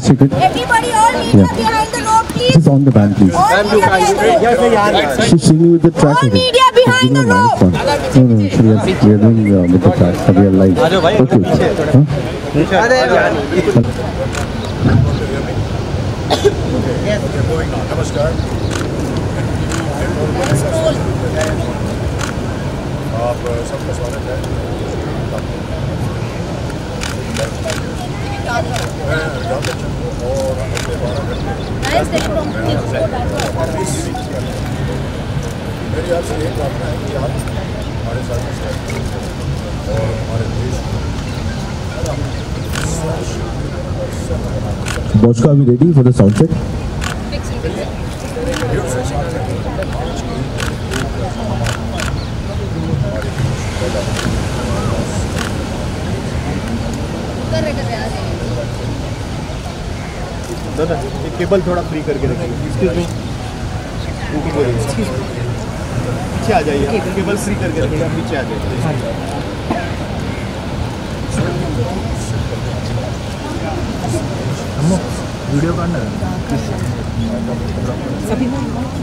second. Everybody, all media behind the rope, please. Just on the band, please. All media behind the rope. She's singing with the track. All media behind the rope. No, we are doing with the track. So we are live. Okay. नमस्कार आप सबका स्वागत है। और मेरी आपसे एक प्रार्थना है कि आप हमारे साथ और हमारे देश Boshka, are we ready for the sound check? दादा ये केबल थोड़ा फ्री करके रखिए। एक्सक्यूज मी, पीछे आ जाइए। केबल फ्री करके रखिएगा, पीछे आ जाइए। वीडियो करना सभी गंदगी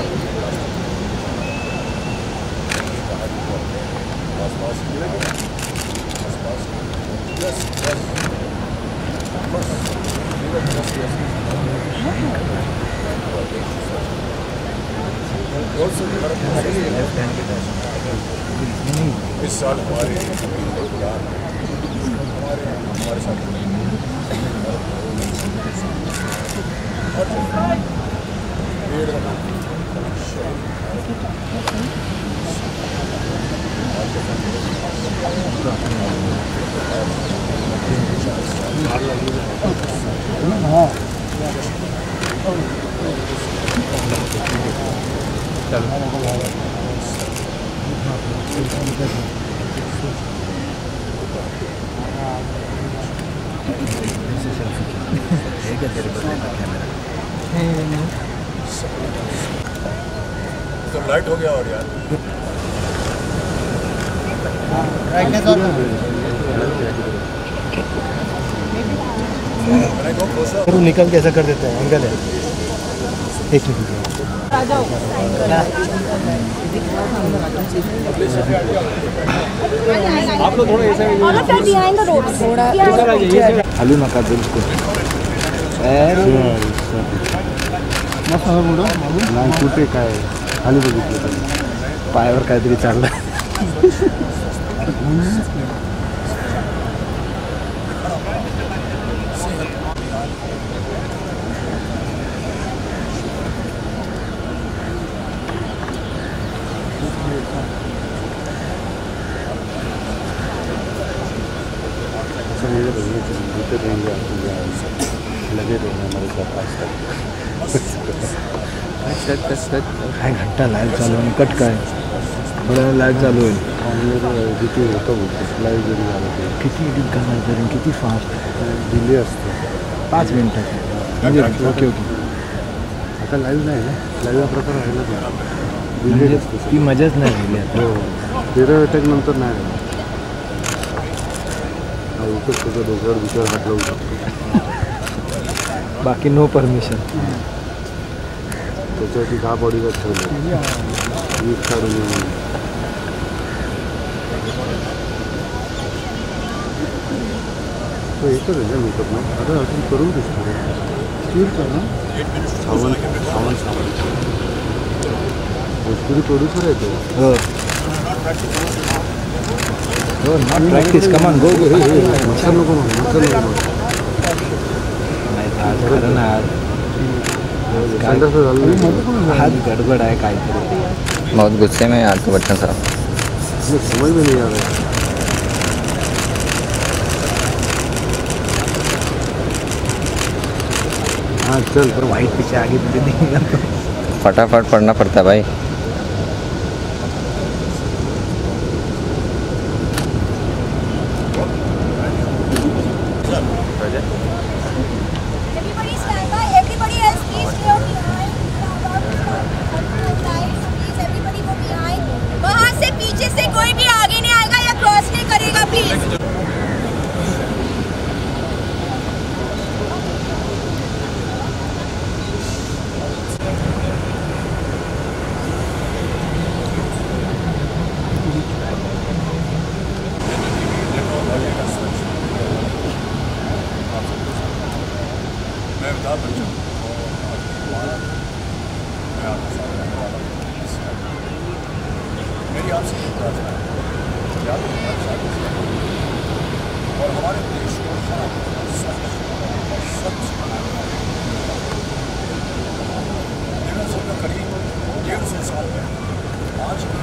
प्रदूषण और इस साल हमारे साथ तो लाइट हो गया और यार निकल कैसा कर देते हैं एंगल है। एक मिनट आप लोग थोड़ा ऐसा Behind the rope. खाली नका बिल्कुल नाही कुठे काय खाली बघितलं पायावर काहीतरी चाललं लगे रहेंगे हमारे साथ आज तक काय घंटा लाईव्ह चालू आणि कट काय थोड्या लाईव्ह चालू होईल किती होतं लाईव्ह जरी झालं किती एडिट करणार तरी किती फास्ट डिले असतो 5 मिनिटात म्हणजे ओके आता लाईव्ह नाही ना लाईव्ह हा प्रकार राहिलाच नाही डिले असतो ती मजाच नाही राहिली आता हो 13 अटॅक नंतर नाही राहिला त्याच्या डोक्यावर विचार हात लावू शकतो बाकी नो परमिशन त्याच्यासाठी 10 बॉडीगार्ड ठेवले 20 काढून तो एकच आहे ना मेकअप ना आता अजून करून दिसतो स्टील कर ना सावंत भोजपुरी प्रोड्युसर आहे तो हो नॉट प्रॅक्टिस कमान गो गो मच्छर नको हाथ गड़बड़ है काय बहुत गुस्से में यार तो बच्चन साहब समझ में नहीं आ रहा है हाँ चल पर वाइट पीछे आगे पीछे नहीं फटाफट पढ़ना पड़ता है भाई Everybody stand by. Everybody else, please clear behind. Himalaya का स्वच्छ मैं अमिताभ बच्चन और मैं आपके साथ रहने वाला हूँ। मेरी आपसे एक प्रार्थना है कि आप हमारे साथ और हमारे देश को स्वच्छ बनाना है। का करीब 150 साल में आज भी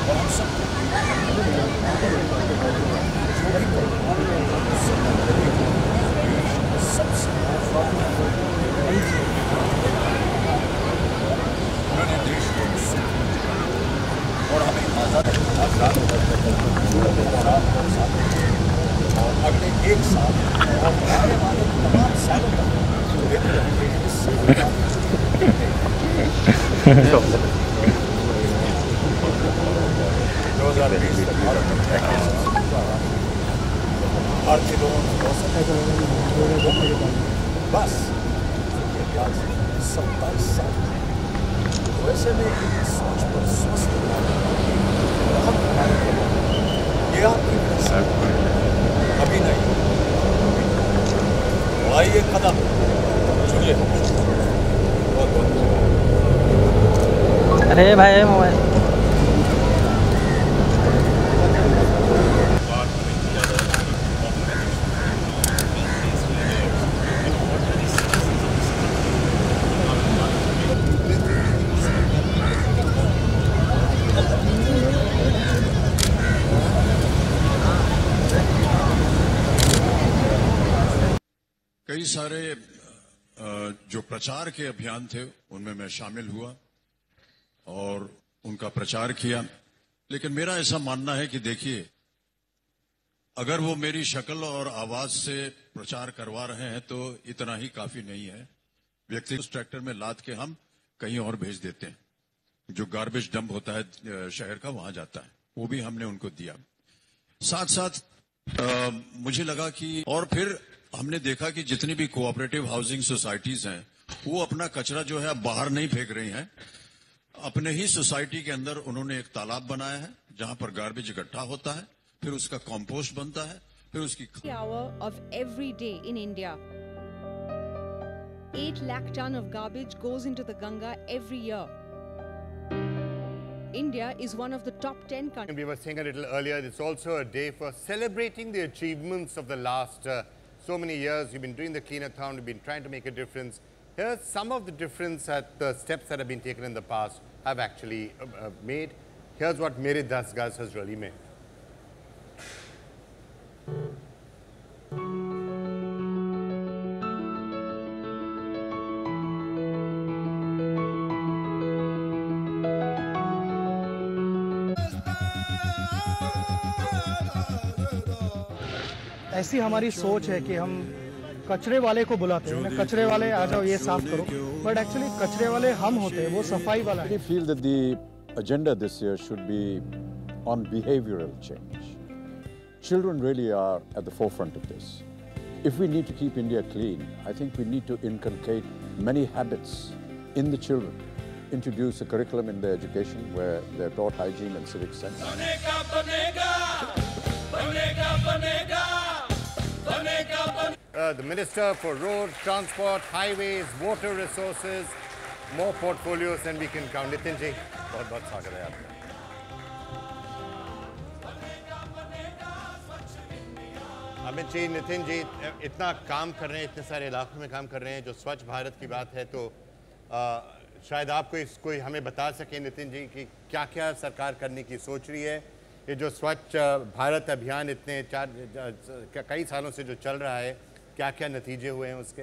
और हम सब सबसे उन्होंने देश को और हमें आज़ाद और अगले एक साल और आने वाले तमाम सालों तक देते रहेंगे भारतीय लोगों बस 27 साल वैसे में सोच पर स्वस्थ ये आपकी अभी नहीं आइए कदम चुनिए। बहुत बहुत अरे भाई मोबाइल कई सारे जो प्रचार के अभियान थे उनमें मैं शामिल हुआ और उनका प्रचार किया, लेकिन मेरा ऐसा मानना है कि देखिए अगर वो मेरी शक्ल और आवाज से प्रचार करवा रहे हैं तो इतना ही काफी नहीं है। व्यक्ति उस ट्रैक्टर में लाद के हम कहीं और भेज देते हैं, जो गार्बेज डंप होता है शहर का वहां जाता है, वो भी हमने उनको दिया। साथ साथ मुझे लगा कि और फिर हमने देखा कि जितनी भी कोऑपरेटिव हाउसिंग सोसाइटीज हैं वो अपना कचरा जो है बाहर नहीं फेंक रही हैं, अपने ही सोसाइटी के अंदर उन्होंने एक तालाब बनाया है जहां पर गार्बेज इकट्ठा होता है, फिर उसका कंपोस्ट बनता है, फिर उसकी hour of every day in India. 8 lakh ton of garbage goes into the Ganga every year. India is one of the top 10 countries. We were saying a little earlier, it's also a day for celebrating the achievements of the last so many years. We've been doing the clean-a-thon, we've been trying to make a difference. Here's some of the difference that the steps that have been taken in the past have actually made. Here's what Mere 10 Gaz has really made. ऐसी हमारी सोच है कि हम कचरे वाले को बुलाते हैं, कचरे वाले आ जाओ ये साफ करो, बट एक्चुअली कचरे वाले हम होते हैं, वो सफाई वाला है। I feel that the agenda this year should be on behavioral change. Children really are at the forefront of this. If we need to keep India clean, I think we need to inculcate many habits in the children, introduce a curriculum in their education where they're taught hygiene and civic sense. The Minister for Road, Transport, Highways, Water Resources, more portfolios than we can count. Nitin ji, बहुत-बहुत स्वागत है आपका। अमित जी, नितिन जी, इतना काम कर रहे हैं, इतने सारे इलाकों में काम कर रहे हैं, जो स्वच्छ भारत की बात है, तो शायद आप कोई हमें बता सकें नितिन जी कि क्या-क्या सरकार करने की सोच रही है। ये जो स्वच्छ भारत अभियान इतने कई सालों से जो चल रहा है, क्या-क्या नतीजे हुए हैं उसके?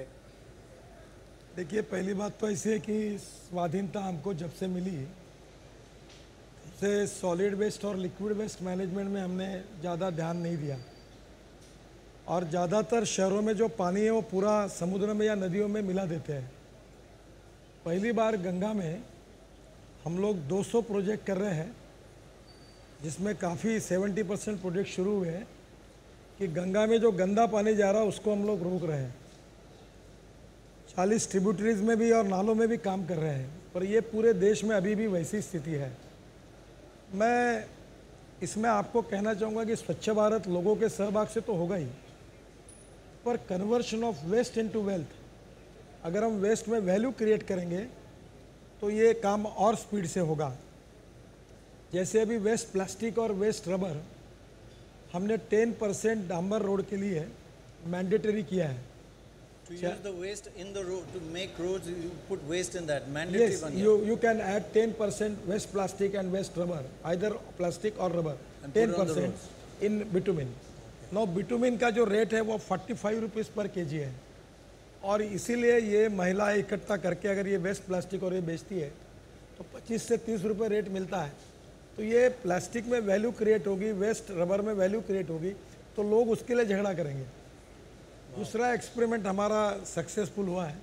देखिए, पहली बात तो ऐसी है कि स्वाधीनता हमको जब से मिली से सॉलिड वेस्ट और लिक्विड वेस्ट मैनेजमेंट में हमने ज़्यादा ध्यान नहीं दिया, और ज़्यादातर शहरों में जो पानी है वो पूरा समुद्र में या नदियों में मिला देते हैं। पहली बार गंगा में हम लोग 200 प्रोजेक्ट कर रहे हैं, जिसमें काफ़ी 70% प्रोजेक्ट शुरू हुए हैं कि गंगा में जो गंदा पानी जा रहा है उसको हम लोग रोक रहे हैं। 40 ट्रिब्यूटरीज में भी और नालों में भी काम कर रहे हैं, पर ये पूरे देश में अभी भी वैसी स्थिति है। मैं इसमें आपको कहना चाहूँगा कि स्वच्छ भारत लोगों के सहभाग से तो होगा ही, पर conversion of waste into wealth, अगर हम वेस्ट में वैल्यू क्रिएट करेंगे तो ये काम और स्पीड से होगा। जैसे अभी वेस्ट प्लास्टिक और वेस्ट रबर हमने 10% डांबर रोड के लिए मैंडेटरी किया है। To use the waste in the road, to make roads, you put waste in that, mandatory Yes, one. you can add 10% waste plastic and waste rubber, either plastic or rubber, And put it on the 10% roads. in bitumen. Now bitumen का जो rate है वो 45 rupees पर KG है, और इसीलिए ये महिलाएं इकट्ठा करके अगर ये वेस्ट प्लास्टिक और ये बेचती है तो 25 से 30 रुपये रेट मिलता है। तो ये प्लास्टिक में वैल्यू क्रिएट होगी, वेस्ट रबर में वैल्यू क्रिएट होगी, तो लोग उसके लिए झगड़ा करेंगे। दूसरा एक्सपेरिमेंट हमारा सक्सेसफुल हुआ है।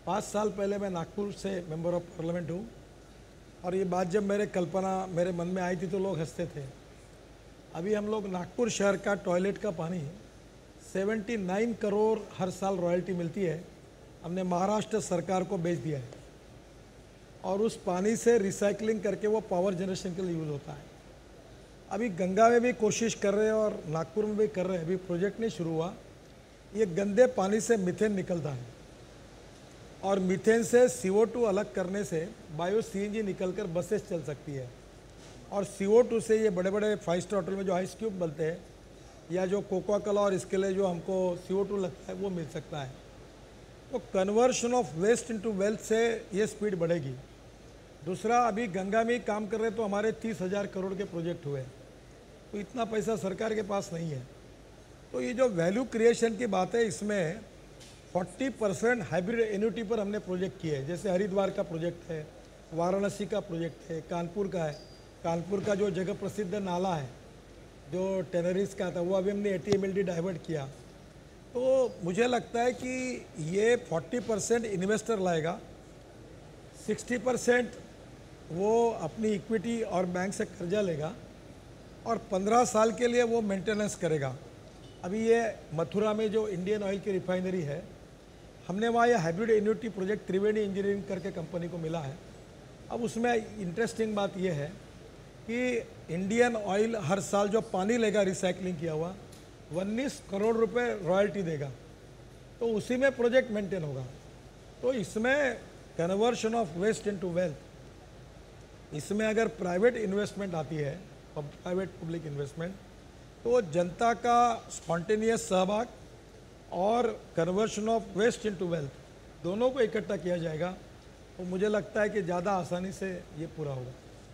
5 साल पहले मैं नागपुर से मेंबर ऑफ पार्लियामेंट हूँ, और ये बात जब मेरे मन में आई थी तो लोग हंसते थे। अभी हम लोग नागपुर शहर का टॉयलेट का पानी 79 करोड़ हर साल रॉयल्टी मिलती है, हमने महाराष्ट्र सरकार को बेच दिया है, और उस पानी से रिसाइकलिंग करके वो पावर जनरेशन के लिए यूज़ होता है। अभी गंगा में भी कोशिश कर रहे हैं और नागपुर में भी कर रहे हैं, अभी प्रोजेक्ट नहीं शुरू हुआ। ये गंदे पानी से मीथेन निकलता है, और मीथेन से CO2 अलग करने से बायो CNG निकलकर बसेस चल सकती है, और CO2 से ये बड़े बड़े 5 स्टार होटल में जो आइस क्यूब बनते हैं, या जो कोका कोला और इसके लिए जो हमको CO2 लगता है वो मिल सकता है। तो conversion of waste into wealth से ये स्पीड बढ़ेगी। दूसरा, अभी गंगा में काम कर रहे तो हमारे 30,000 करोड़ के प्रोजेक्ट हुए, तो इतना पैसा सरकार के पास नहीं है। तो ये जो वैल्यू क्रिएशन की बात है, इसमें 40% हाइब्रिड एन्युटी पर हमने प्रोजेक्ट किए हैं। जैसे हरिद्वार का प्रोजेक्ट है, वाराणसी का प्रोजेक्ट है, कानपुर का है। कानपुर का जो जगह प्रसिद्ध नाला है जो टेनरीज का था, वो अभी हमने 80 MLD डाइवर्ट किया। तो मुझे लगता है कि ये 40% इन्वेस्टर लाएगा, 60% वो अपनी इक्विटी और बैंक से कर्जा लेगा, और 15 साल के लिए वो मेंटेनेंस करेगा। अभी ये मथुरा में जो इंडियन ऑयल की रिफाइनरी है, हमने वहाँ ये हाइब्रिड एन्युटी प्रोजेक्ट त्रिवेणी इंजीनियरिंग करके कंपनी को मिला है। अब उसमें इंटरेस्टिंग बात यह है कि इंडियन ऑयल हर साल जो पानी लेगा रिसाइकलिंग किया हुआ, 19 करोड़ रुपए रॉयल्टी देगा, तो उसी में प्रोजेक्ट मेंटेन होगा। तो इसमें conversion of waste into wealth, इसमें अगर प्राइवेट इन्वेस्टमेंट आती है, प्राइवेट पब्लिक इन्वेस्टमेंट, तो जनता का स्पॉन्टेनियस सहभाग और conversion of waste into wealth दोनों को इकट्ठा किया जाएगा, तो मुझे लगता है कि ज़्यादा आसानी से ये पूरा होगा।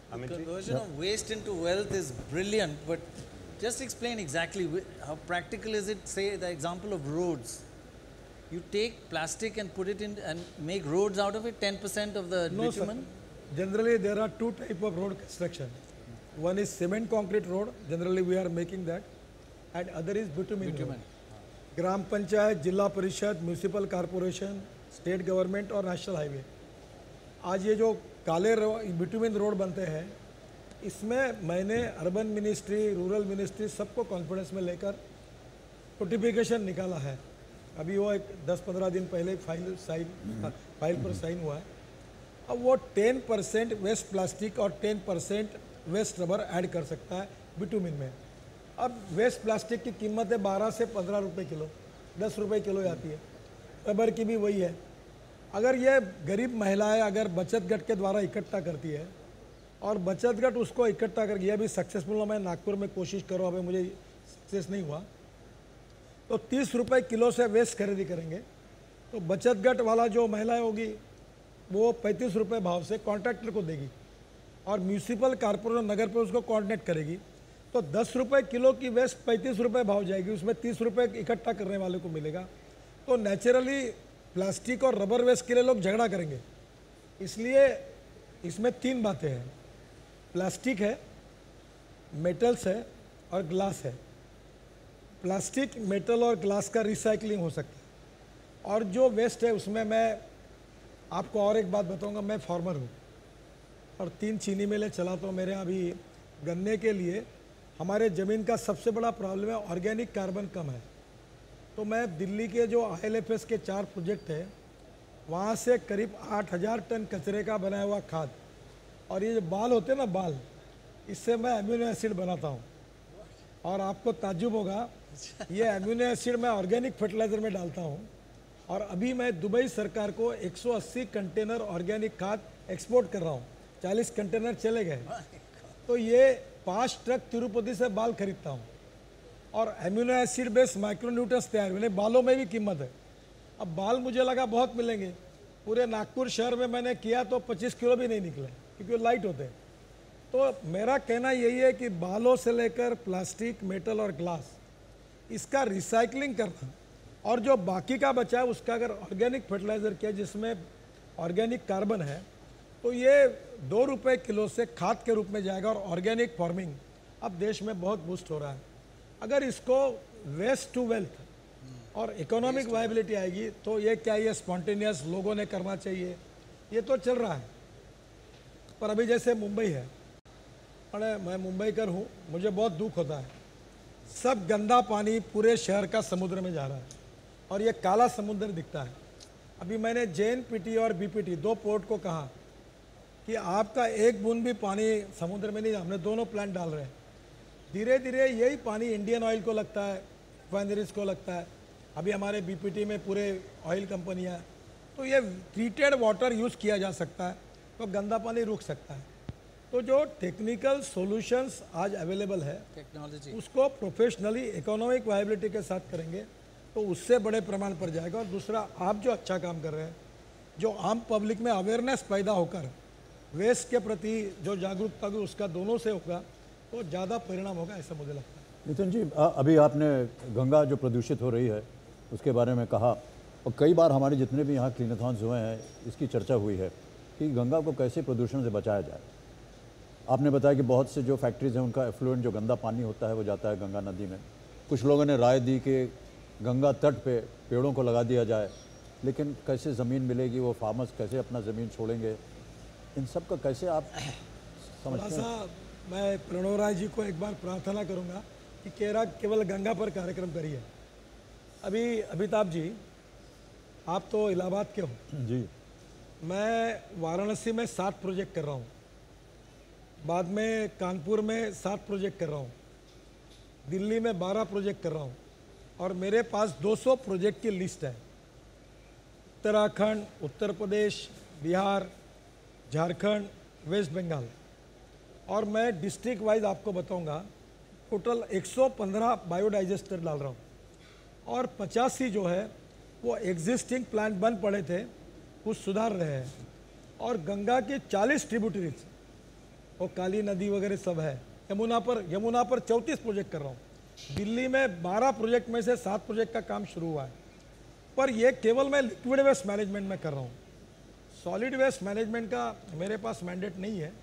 Conversion of waste into wealth is brilliant, but just explain exactly how practical is it. Say the example of roads. You take plastic and put it in and make roads out of it, 10% of the bitumen? Sir. Generally, there are 2 types of road construction. One is cement concrete road, generally we are making that, and other is bitumen road. ग्राम पंचायत, जिला परिषद, municipal corporation, state government और national highway, आज ये जो काले bitumen road बनते हैं, इसमें मैंने अर्बन मिनिस्ट्री, रूरल मिनिस्ट्री सबको कॉन्फिडेंस में लेकर नोटिफिकेशन निकाला है। अभी वो एक 10-15 दिन पहले फाइल पर साइन हुआ है। अब वो 10% वेस्ट प्लास्टिक और 10% वेस्ट रबर ऐड कर सकता है बिटुमिन में। अब वेस्ट प्लास्टिक की कीमत है 12 से 15 रुपये किलो, 10 रुपये किलो आती है, रबर की भी वही है। अगर ये गरीब महिलाएं अगर बचत गट के द्वारा इकट्ठा करती है, और बचत गट उसको इकट्ठा करके, यह भी सक्सेसफुल, मैं नागपुर में कोशिश करो, अभी मुझे सक्सेस नहीं हुआ, तो 30 रुपये किलो से वेस्ट खरीदी करेंगे, तो बचत गट वाला जो महिलाएं होगी वो 35 रुपये भाव से कॉन्ट्रैक्टर को देगी, और म्यूनिसिपल कॉर्पोरेशन नगर पर उसको कॉर्डिनेट करेगी, तो 10 रुपये किलो की वेस्ट 35 रुपये भाव जाएगी, उसमें 30 रुपये इकट्ठा करने वाले को मिलेगा। तो नेचुरली प्लास्टिक और रबर वेस्ट के लिए लोग झगड़ा करेंगे। इसलिए इसमें 3 बातें हैं, प्लास्टिक है, मेटल्स है और ग्लास है। प्लास्टिक, मेटल और ग्लास का रिसाइकलिंग हो सकता है, और जो वेस्ट है उसमें मैं आपको और एक बात बताऊंगा, मैं फार्मर हूँ और 3 चीनी मिलें चलाता हूँ। मेरे यहाँ अभी गन्ने के लिए हमारे ज़मीन का सबसे बड़ा प्रॉब्लम है ऑर्गेनिक कार्बन कम है, तो मैं दिल्ली के जो ILFS के 4 प्रोजेक्ट है वहाँ से करीब 8000 टन कचरे का बनाया हुआ खाद, और ये जो बाल होते हैं ना बाल, इससे मैं अम्यूनो एसिड बनाता हूँ। और आपको ताज्जुब होगा, ये अम्यूनो एसिड मैं ऑर्गेनिक फर्टिलाइज़र में डालता हूँ। और अभी मैं दुबई सरकार को 180 कंटेनर ऑर्गेनिक खाद एक्सपोर्ट कर रहा हूँ। 40 कंटेनर चले गए, तो ये 5 ट्रक तिरुपति से बाल खरीदता हूँ। और अम्यूनो एसिड बेस्ड माइक्रोन्यूट्रिएंट्स तैयार हुए, बालों में भी कीमत है। अब बाल मुझे लगा बहुत मिलेंगे, पूरे नागपुर शहर में मैंने किया तो 25 किलो भी नहीं निकले, क्योंकि वो लाइट होते हैं। तो मेरा कहना यही है कि बालों से लेकर प्लास्टिक, मेटल और ग्लास, इसका रिसाइकलिंग करना, और जो बाकी का बचा है उसका अगर ऑर्गेनिक फर्टिलाइज़र किया जिसमें ऑर्गेनिक कार्बन है, तो ये 2 रुपये किलो से खाद के रूप में जाएगा। और ऑर्गेनिक फार्मिंग अब देश में बहुत बूस्ट हो रहा है। अगर इसको वेस्ट टू वेल्थ और इकोनॉमिक वायबिलिटी आएगी, तो ये क्या, ये स्पॉन्टेनियस लोगों ने करना चाहिए, ये तो चल रहा है। पर अभी जैसे मुंबई है, और मैं मुंबईकर हूँ, मुझे बहुत दुख होता है, सब गंदा पानी पूरे शहर का समुद्र में जा रहा है, और ये काला समुद्र दिखता है। अभी मैंने JNPT और BPT 2 पोर्ट को कहा कि आपका एक बूंद भी पानी समुद्र में नहीं, हमने दोनों प्लांट डाल रहे हैं। धीरे धीरे यही पानी इंडियन ऑयल को लगता है, रिफाइनरीज को लगता है। अभी हमारे BPT में पूरे ऑयल कंपनियाँ, तो ये ट्रीटेड वाटर यूज़ किया जा सकता है, तो गंदा पानी रुक सकता है। तो जो टेक्निकल सॉल्यूशंस आज अवेलेबल है, टेक्नोलॉजी, उसको प्रोफेशनली इकोनॉमिक वायबिलिटी के साथ करेंगे तो उससे बड़े प्रमाण पर जाएगा। और दूसरा, आप जो अच्छा काम कर रहे हैं, जो आम पब्लिक में अवेयरनेस पैदा होकर वेस्ट के प्रति जो जागरूकता होगी, उसका दोनों से होगा, तो ज़्यादा परिणाम होगा, ऐसा मुझे लगता है। नितिन जी, अभी आपने गंगा जो प्रदूषित हो रही है उसके बारे में कहा, और कई बार हमारे जितने भी यहाँ क्लीनाथॉन्स हुए हैं इसकी चर्चा हुई है कि गंगा को कैसे प्रदूषण से बचाया जाए। आपने बताया कि बहुत से जो फैक्ट्रीज़ हैं उनका एफ्लुएंट जो गंदा पानी होता है वो जाता है गंगा नदी में। कुछ लोगों ने राय दी कि गंगा तट पे पेड़ों को लगा दिया जाए, लेकिन कैसे ज़मीन मिलेगी, वो फार्मर्स कैसे अपना ज़मीन छोड़ेंगे, इन सब का कैसे आप समझते हैं? मैं प्रणव राय जी को एक बार प्रार्थना करूंगा कि केवल गंगा पर कार्यक्रम करिए। अभी अमिताभ जी, आप तो इलाहाबाद के हो जी, मैं वाराणसी में 7 प्रोजेक्ट कर रहा हूँ, बाद में कानपुर में 7 प्रोजेक्ट कर रहा हूँ, दिल्ली में 12 प्रोजेक्ट कर रहा हूँ, और मेरे पास 200 प्रोजेक्ट की लिस्ट है। उत्तराखंड, उत्तर प्रदेश, बिहार, झारखंड, वेस्ट बंगाल, और मैं डिस्ट्रिक्ट वाइज आपको बताऊंगा। टोटल 115 बायोडाइजेस्टर डाल रहा हूँ, और 85 जो है वो एग्जिस्टिंग प्लांट बन पड़े थे, कुछ सुधार रहे हैं। और गंगा की 40 ट्रिब्यूटरीज, वो काली नदी वगैरह सब है। यमुना पर 34 प्रोजेक्ट कर रहा हूँ। दिल्ली में 12 प्रोजेक्ट में से 7 प्रोजेक्ट का काम शुरू हुआ है। पर ये केवल मैं लिक्विड वेस्ट मैनेजमेंट में कर रहा हूँ, सॉलिड वेस्ट मैनेजमेंट का मेरे पास मैंडेट नहीं है,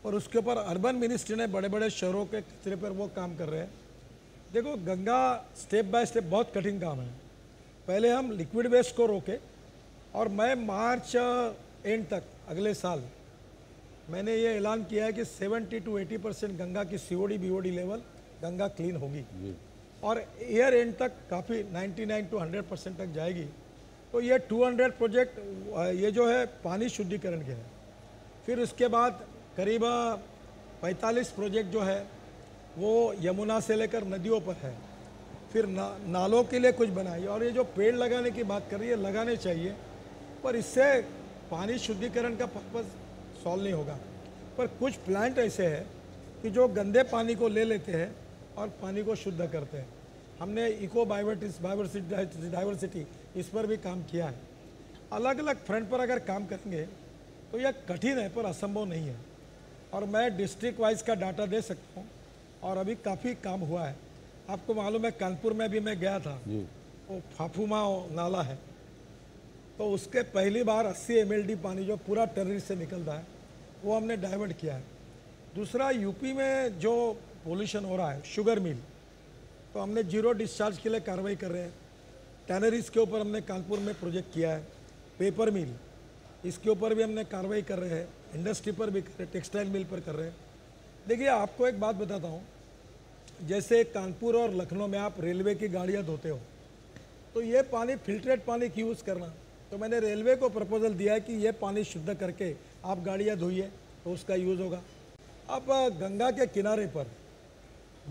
और उसके ऊपर अर्बन मिनिस्ट्री ने बड़े बड़े शहरों के कचरे पर वो काम कर रहे हैं। देखो, गंगा स्टेप बाय स्टेप बहुत कठिन काम है। पहले हम लिक्विड वेस्ट को रोके, और मैं मार्च एंड तक अगले साल मैंने ये ऐलान किया है कि 70 to 80% गंगा की COD BOD level Ganga clean होगी, और ईयर एंड तक काफ़ी 99 to 100% तक जाएगी। तो ये 200 प्रोजेक्ट ये जो है पानी शुद्धिकरण के हैं। फिर उसके बाद करीब 45 प्रोजेक्ट जो है वो यमुना से लेकर नदियों पर है। फिर नालों के लिए कुछ बनाइए। और ये जो पेड़ लगाने की बात कर रही है, लगाने चाहिए, पर इससे पानी शुद्धिकरण का पर्पज़ सॉल्व नहीं होगा। पर कुछ प्लांट ऐसे हैं कि जो गंदे पानी को ले लेते हैं और पानी को शुद्ध करते हैं। हमने इको डाइवर्सिटी इस पर भी काम किया है। अलग अलग फ्रंट पर अगर काम करेंगे तो यह कठिन है, पर असंभव नहीं है। और मैं डिस्ट्रिक्ट वाइज का डाटा दे सकता हूँ, और अभी काफ़ी काम हुआ है। आपको मालूम है, कानपुर में भी मैं गया था, वो फाफूमा नाला है, तो उसके पहली बार 80 MLD पानी जो पूरा टेररिस से निकलता है वो हमने डाइवर्ट किया है। दूसरा, यूपी में जो पोल्यूशन हो रहा है, शुगर मिल, तो हमने जीरो डिस्चार्ज के लिए कार्रवाई कर रहे हैं। टैनरीज के ऊपर हमने कानपुर में प्रोजेक्ट किया है। पेपर मिल, इसके ऊपर भी हमने कार्रवाई कर रहे हैं। इंडस्ट्री पर भी कर रहे हैं, टेक्सटाइल मिल पर कर रहे हैं। देखिए, आपको एक बात बताता हूँ, जैसे कानपुर और लखनऊ में आप रेलवे की गाड़ियाँ धोते हो, तो ये पानी फिल्ट्रेट पानी की यूज़ करना, तो मैंने रेलवे को प्रपोजल दिया है कि ये पानी शुद्ध करके आप गाड़ियाँ धोइए तो उसका यूज़ होगा। अब गंगा के किनारे पर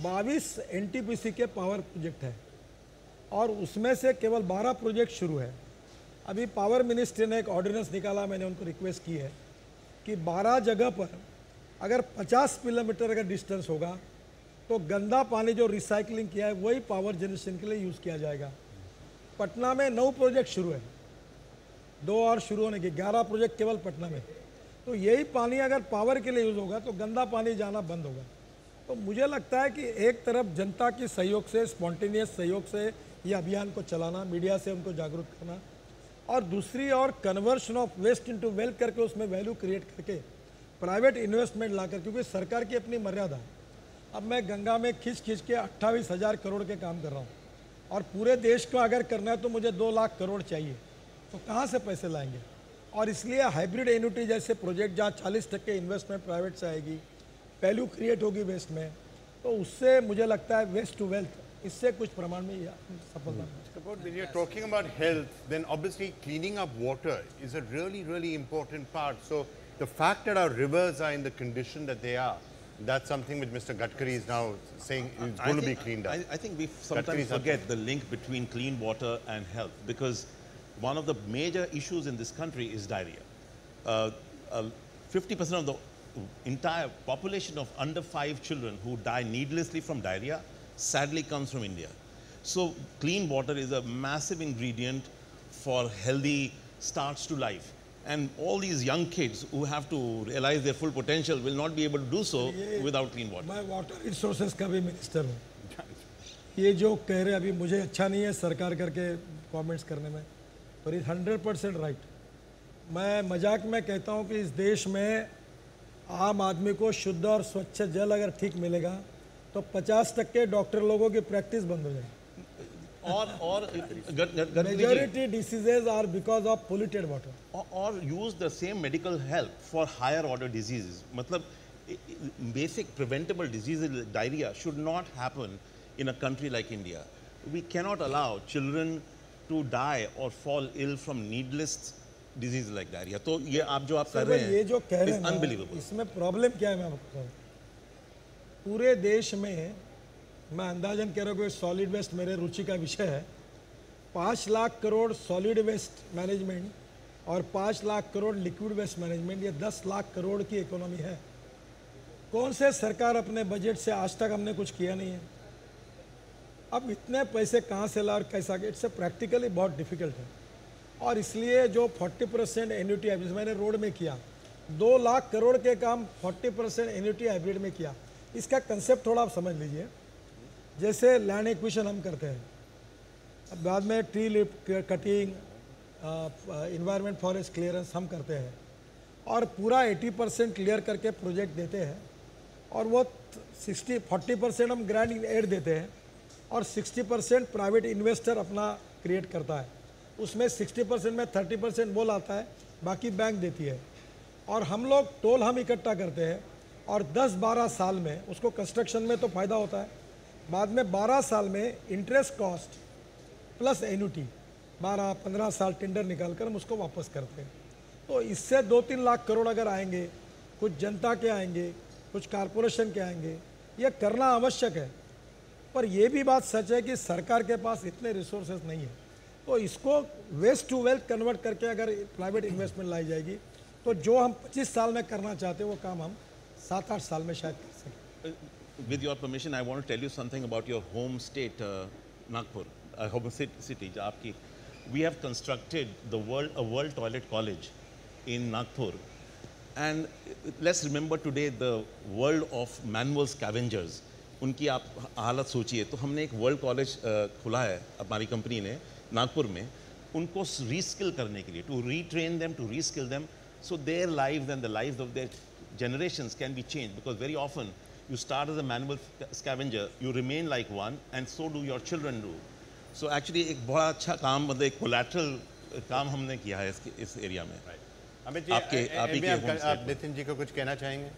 22 NTPC के पावर प्रोजेक्ट है और उसमें से केवल 12 प्रोजेक्ट शुरू है। अभी पावर मिनिस्ट्री ने एक ऑर्डिनेंस निकाला, मैंने उनको रिक्वेस्ट की है कि 12 जगह पर अगर 50 किलोमीटर अगर डिस्टेंस होगा तो गंदा पानी जो रिसाइकलिंग किया है वही पावर जनरेशन के लिए यूज़ किया जाएगा। पटना में 9 प्रोजेक्ट शुरू है, 2 और शुरू होने के, 11 प्रोजेक्ट केवल पटना में। तो यही पानी अगर पावर के लिए यूज़ होगा तो गंदा पानी जाना बंद होगा। तो मुझे लगता है कि एक तरफ जनता के सहयोग से, स्पॉन्टेनियस सहयोग से ये अभियान को चलाना, मीडिया से उनको जागरूक करना, और दूसरी ओर conversion of waste into wealth करके उसमें वैल्यू क्रिएट करके प्राइवेट इन्वेस्टमेंट लाकर, क्योंकि सरकार की अपनी मर्यादा है। अब मैं गंगा में खींच के 28,000 करोड़ के काम कर रहा हूँ और पूरे देश को अगर करना है तो मुझे 2 लाख करोड़ चाहिए, तो कहाँ से पैसे लाएंगे? और इसलिए हाइब्रिड एन्युटी जैसे प्रोजेक्ट जहाँ 40% इन्वेस्टमेंट प्राइवेट से आएगी, वैल्यू क्रिएट होगी वेस्ट में, तो उससे मुझे लगता है वेस्ट टू वेल्थ, इससे कुछ प्रमाण में सफलता। When you're talking about health, then obviously cleaning up water is a really important part. So the fact that our rivers are in the condition that they are, that's something which Mr. Gadkari is now saying is going to be cleaned up. I think we sometimes forget the link between clean water and health, because one of the major issues in this country is diarrhea. 50% of the entire population of under 5 children who die needlessly from diarrhea sadly comes from India. So clean water is a massive ingredient for healthy starts to life. And all these young kids who have to realize their full potential will not be able to do so without clean water. मैं water resources का भी minister हूँ। ये जो कह रहे अभी मुझे अच्छा नहीं है सरकार करके कमेंट्स करने में, पर 100% राइट। मैं मजाक में कहता हूँ कि इस देश में आम आदमी को शुद्ध और स्वच्छ जल अगर ठीक मिलेगा तो 50% डॉक्टर लोगों की प्रैक्टिस बंद हो जाएगी। और majority diseases are because of polluted water. Or use the same medical help for higher order diseases. मतलब basic preventable diseases like diarrhea should not happen in a country like India. We cannot allow children to die or fall ill from needless diseases like diarrhea. तो ये आप जो आप कर रहे हैं, ये जो कह रहे हैं unbelievable. इसमें प्रॉब्लम क्या है मैं आपको बताऊं। पूरे देश में मैं अंदाजन कह रहा हूँ, सॉलिड वेस्ट मेरे रुचि का विषय है, 5 lakh crore solid waste management और 5 lakh crore liquid waste management, ये 10 लाख करोड़ की इकोनॉमी है। कौन से सरकार अपने बजट से आज तक हमने कुछ किया नहीं है। अब इतने पैसे कहाँ से ला और कैसा, इट्स प्रैक्टिकली बहुत डिफिकल्ट है। और इसलिए जो 40% एन्युटी हाइब्रिड मैंने रोड में किया, 2 लाख करोड़ के काम 40% एन्युटी हाइब्रिड में किया। इसका कंसेप्ट थोड़ा आप समझ लीजिए। जैसे लैंड एक्विजिशन हम करते हैं, अब बाद में tree lift cutting, environment forest clearance हम करते हैं और पूरा 80% क्लियर करके प्रोजेक्ट देते हैं और वो 40% हम ग्रांट एड देते हैं और 60% प्राइवेट इन्वेस्टर अपना क्रिएट करता है। उसमें 60% में 30% वो लाता है, बाकी बैंक देती है और हम लोग टोल हम इकट्ठा करते हैं और 10-12 साल में उसको कंस्ट्रक्शन में तो फ़ायदा होता है, बाद में 12 साल में इंटरेस्ट कॉस्ट प्लस एन्युटी 12-15 साल टेंडर निकाल कर हम उसको वापस करते हैं। तो इससे 2-3 लाख करोड़ अगर आएंगे, कुछ जनता के आएंगे, कुछ कारपोरेशन के आएंगे, ये करना आवश्यक है। पर यह भी बात सच है कि सरकार के पास इतने रिसोर्सेज नहीं है, तो इसको वेस्ट टू वेल्थ कन्वर्ट करके अगर प्राइवेट इन्वेस्टमेंट लाई जाएगी तो जो हम 25 साल में करना चाहते हैं वो काम हम 7-8 साल में शायद कर सकें। With your permission, I want to tell you something about your home state, Nagpur, home city. आपकी we have constructed a world toilet college in Nagpur, and let's remember today the world of manual scavengers. उनकी आप हालत सोचिए। तो हमने एक world college खुला है हमारी कंपनी ने नागपुर में, उनको रीस्किल करने के लिए, to retrain them, to reskill them, so their lives and the lives of their generations can be changed, because very often you start as a manual scavenger, you remain like one, and so do your children do. So actually एक बहुत अच्छा काम, मतलब एक collateral काम हमने किया है इस एरिया में। अमित जी, आप नितिन जी को कुछ कहना चाहेंगे?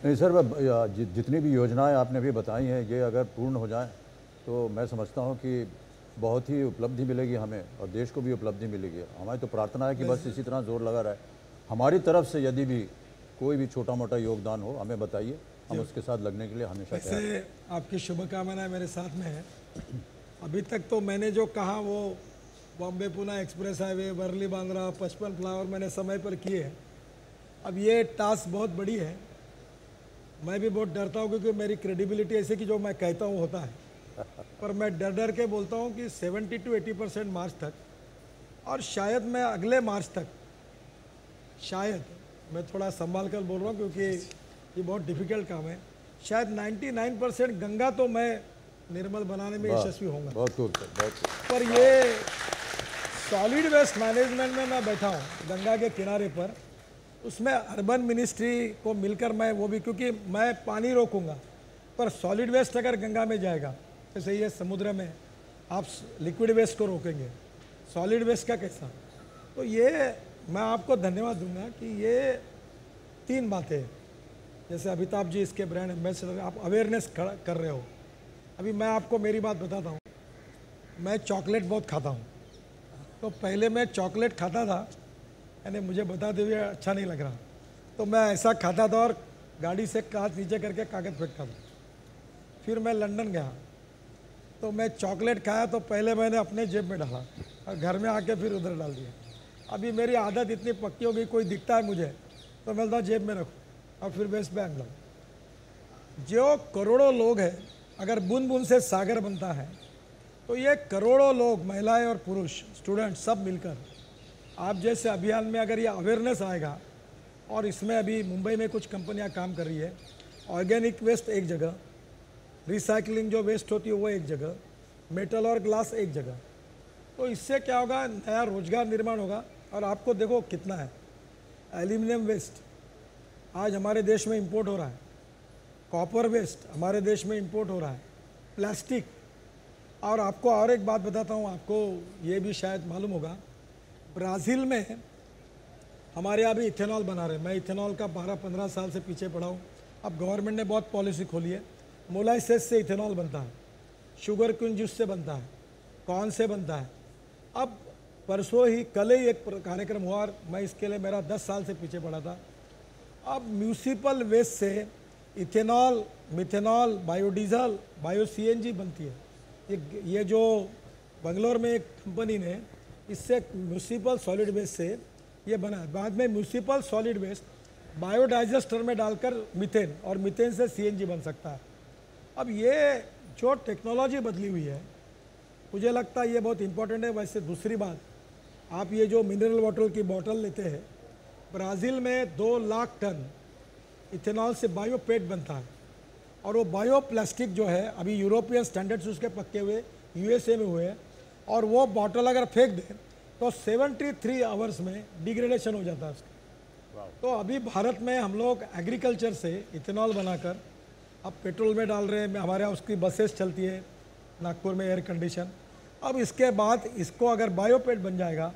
नहीं सर, जितनी भी योजनाएं आपने अभी बताई हैं, ये अगर पूर्ण हो जाए तो मैं समझता हूँ कि बहुत ही उपलब्धि मिलेगी हमें और देश को भी उपलब्धि मिलेगी। हमारी तो प्रार्थना है कि बस इसी तरह जोर लगा रहे। हमारी तरफ से यदि भी कोई भी छोटा मोटा योगदान हो हमें बताइए, हम उसके साथ लगने के लिए हमेशा तैयार हैं। वैसे आपकी शुभकामनाएं मेरे साथ में है। अभी तक तो मैंने जो कहा वो Bombay Pune express highway, Worli Bandra, 55 flower मैंने समय पर किए हैं। अब ये टास्क बहुत बड़ी है, मैं भी बहुत डरता हूँ क्योंकि मेरी क्रेडिबिलिटी ऐसे कि जो मैं कहता हूँ होता है, पर मैं डर डर के बोलता हूँ कि 70 to 80% मार्च तक, और शायद मैं अगले मार्च तक, शायद मैं थोड़ा संभाल कर बोल रहा हूँ क्योंकि ये बहुत डिफिकल्ट काम है, शायद 99% गंगा तो मैं निर्मल बनाने में यशस्वी होऊंगा। बहुत खूब सर, बहुत खूब। पर ये सॉलिड वेस्ट मैनेजमेंट में मैं बैठा हूँ गंगा के किनारे पर, उसमें अर्बन मिनिस्ट्री को मिलकर मैं वो भी, क्योंकि मैं पानी रोकूंगा पर सॉलिड वेस्ट अगर गंगा में जाएगा, जैसे ये समुद्र में आप लिक्विड वेस्ट को रोकेंगे, सॉलिड वेस्ट का कैसा? तो ये मैं आपको धन्यवाद दूंगा कि ये 3 बातें, जैसे अमिताभ जी इसके ब्रांड एम्बेसडर, आप अवेयरनेस कर रहे हो। अभी मैं आपको मेरी बात बताता हूँ, मैं चॉकलेट बहुत खाता हूँ, तो पहले मैं चॉकलेट खाता था, यानी मुझे बताते हुए अच्छा नहीं लग रहा, तो मैं ऐसा खाता था और गाड़ी से कांच नीचे करके कागज़ फेंकता था। फिर मैं लंदन गया तो मैं चॉकलेट खाया तो पहले मैंने अपने जेब में डाला और घर में आके फिर उधर डाल दिया। अभी मेरी आदत इतनी पक्की हो गई, कोई दिखता है मुझे तो मैं बोलता जेब में रखो और फिर वेस्ट बैंक लाओ। जो करोड़ों लोग हैं, अगर बूंद बूंद से सागर बनता है, तो ये करोड़ों लोग, महिलाएं और पुरुष, स्टूडेंट, सब मिलकर आप जैसे अभियान में अगर ये अवेयरनेस आएगा, और इसमें अभी मुंबई में कुछ कंपनियां काम कर रही है, ऑर्गेनिक वेस्ट एक जगह, रिसाइकलिंग जो वेस्ट होती है वो एक जगह, मेटल और ग्लास एक जगह, तो इससे क्या होगा, नया रोजगार निर्माण होगा। और आपको देखो कितना है, एल्यूमिनियम वेस्ट आज हमारे देश में इंपोर्ट हो रहा है, कॉपर वेस्ट हमारे देश में इंपोर्ट हो रहा है, प्लास्टिक। और आपको और एक बात बताता हूँ, आपको ये भी शायद मालूम होगा, ब्राज़ील में हमारे यहाँ भी इथेनॉल बना रहे हैं। मैं इथेनॉल का 12-15 साल से पीछे पड़ा हूँ। अब गवर्नमेंट ने बहुत पॉलिसी खोली है, मोलाइसेस से इथेनॉल बनता है, शुगर क्यून जूस से बनता है, कॉर्न से बनता है। अब परसों ही, कल ही एक कार्यक्रम हुआ और मैं इसके लिए मेरा 10 साल से पीछे पड़ा था। अब म्यूनिसिपल वेस्ट से ethanol, methanol, biodiesel, bio CNG बनती है। ये जो बंगलोर में एक कंपनी ने इससे म्यूनिसिपल सॉलिड वेस्ट से ये बना है। बाद में म्यूनिसिपल सॉलिड वेस्ट बायोडाइजेस्टर में डालकर मीथेन, और मीथेन से CNG बन सकता है। अब ये जो टेक्नोलॉजी बदली हुई है, मुझे लगता है ये बहुत इंपॉर्टेंट है। वैसे दूसरी बात, आप ये जो मिनरल वाटर की बोतल लेते हैं, ब्राज़ील में 2 लाख टन इथेनॉल से बायोपेट बनता है, और वो बायो प्लास्टिक जो है, अभी यूरोपियन स्टैंडर्ड्स उसके पक्के हुए USA में हुए हैं, और वो बॉटल अगर फेंक दें तो 73 आवर्स में डिग्रेडेशन हो जाता है उसका। तो अभी भारत में हम लोग एग्रीकल्चर से इथेनॉल बनाकर अब पेट्रोल में डाल रहे हैं। हमारे यहाँ उसकी बसेस चलती है नागपुर में, एयर कंडीशन। अब इसके बाद इसको अगर बायोपेट बन जाएगा,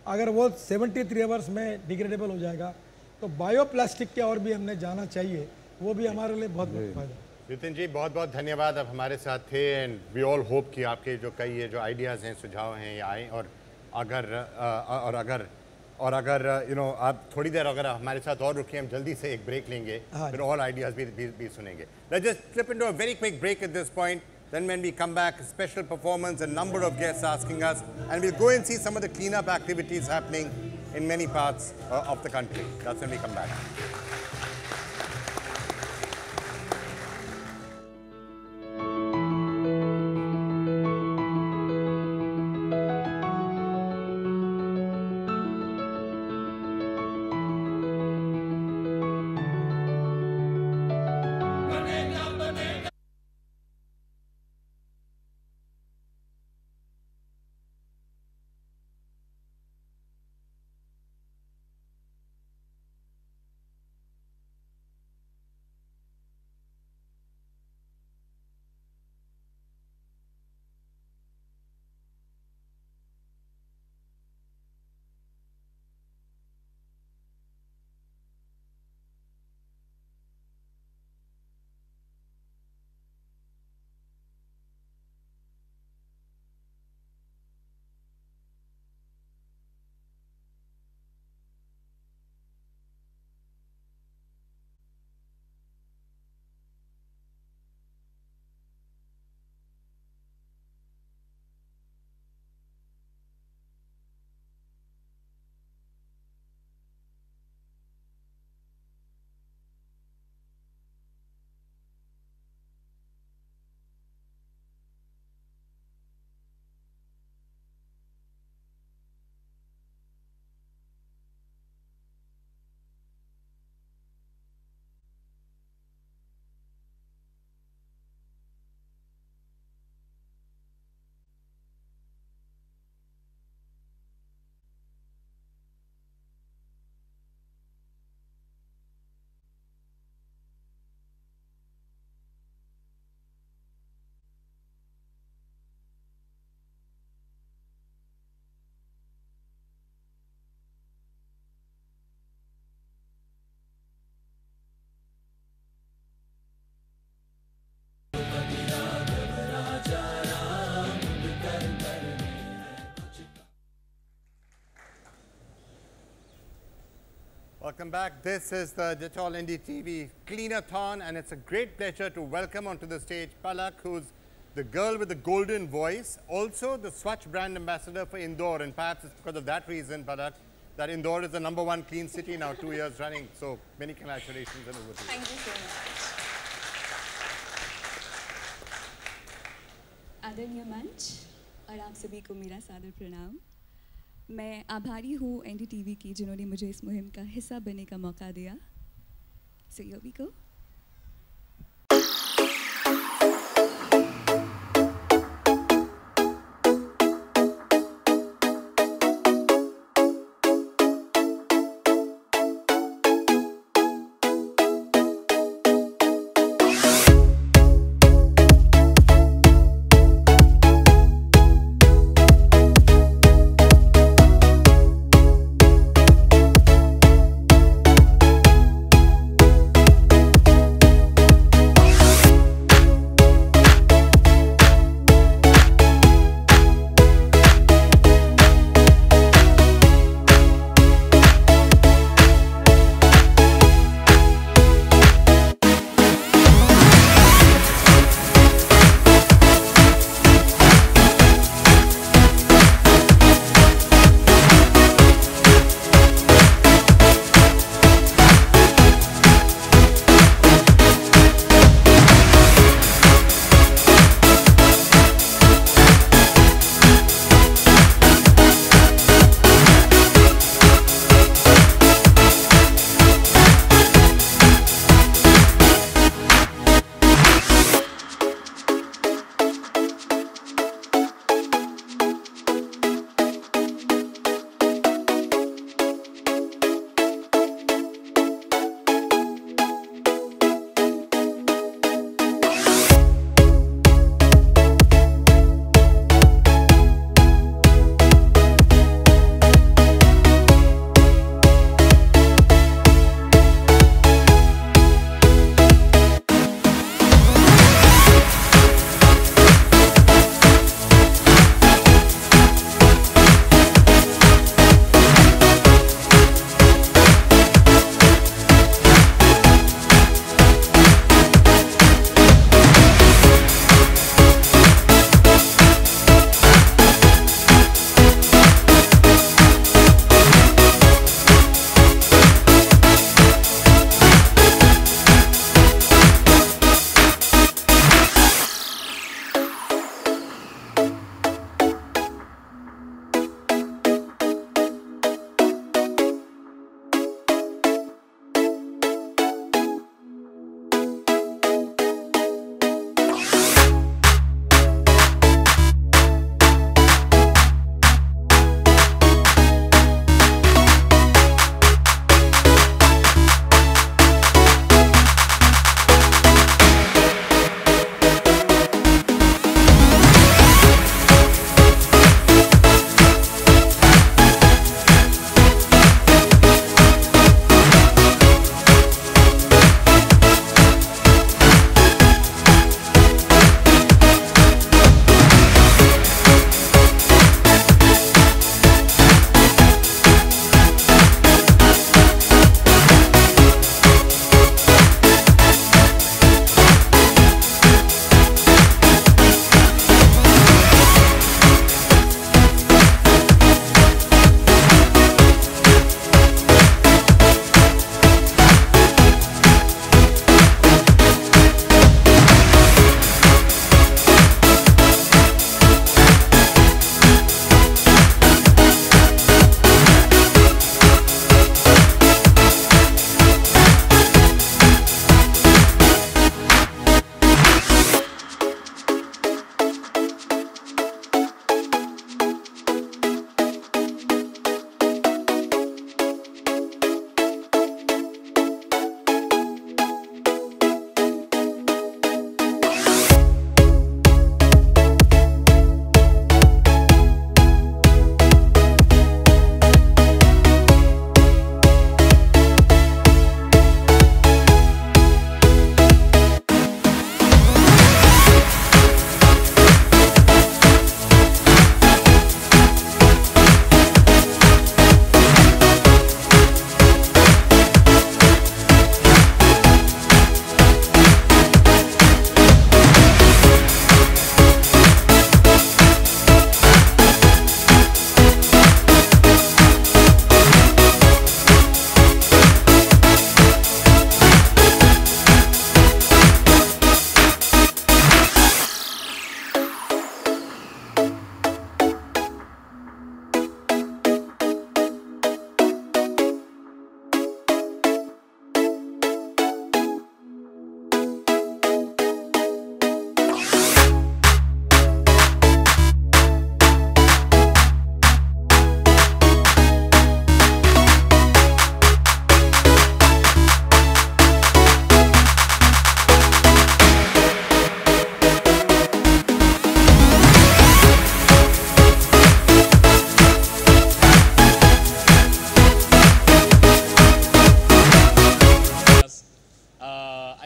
अगर वो 73 आवर्स में डिग्रेडेबल हो जाएगा, तो बायो प्लास्टिक के और भी हमने जाना चाहिए, वो भी हमारे लिए बहुत बहुत फायदा। नितिन जी बहुत बहुत धन्यवाद, आप हमारे साथ थे, एंड वी ऑल होप कि आपके जो कई ये जो आइडियाज़ हैं, सुझाव हैं, ये आए। और अगर यू नो आप थोड़ी देर अगर हमारे साथ और रुकिए, हम जल्दी से एक ब्रेक लेंगे, फिर और आइडियाज़ भी सुनेंगे। Let's just slip into a very quick break at this point. Then when we come back, special performance, a number of guests asking us, and we'll go and see some of the cleanup activities happening in many parts of the country. That's when we come back. Welcome back. This is the Dettol NDTV Cleanathon, and it's a great pleasure to welcome onto the stage Palak, who's the girl with the golden voice, also the Swachh brand ambassador for Indore, and perhaps it's because of that reason, Palak, that Indore is the #1 clean city now 2 years running. So many congratulations and over to you. Thank you so much. आदरणीय मंच और आप सभी को मेरा सादर प्रणाम। मैं आभारी हूँ NDTV की जिन्होंने मुझे इस मुहिम का हिस्सा बनने का मौका दिया। So here we go.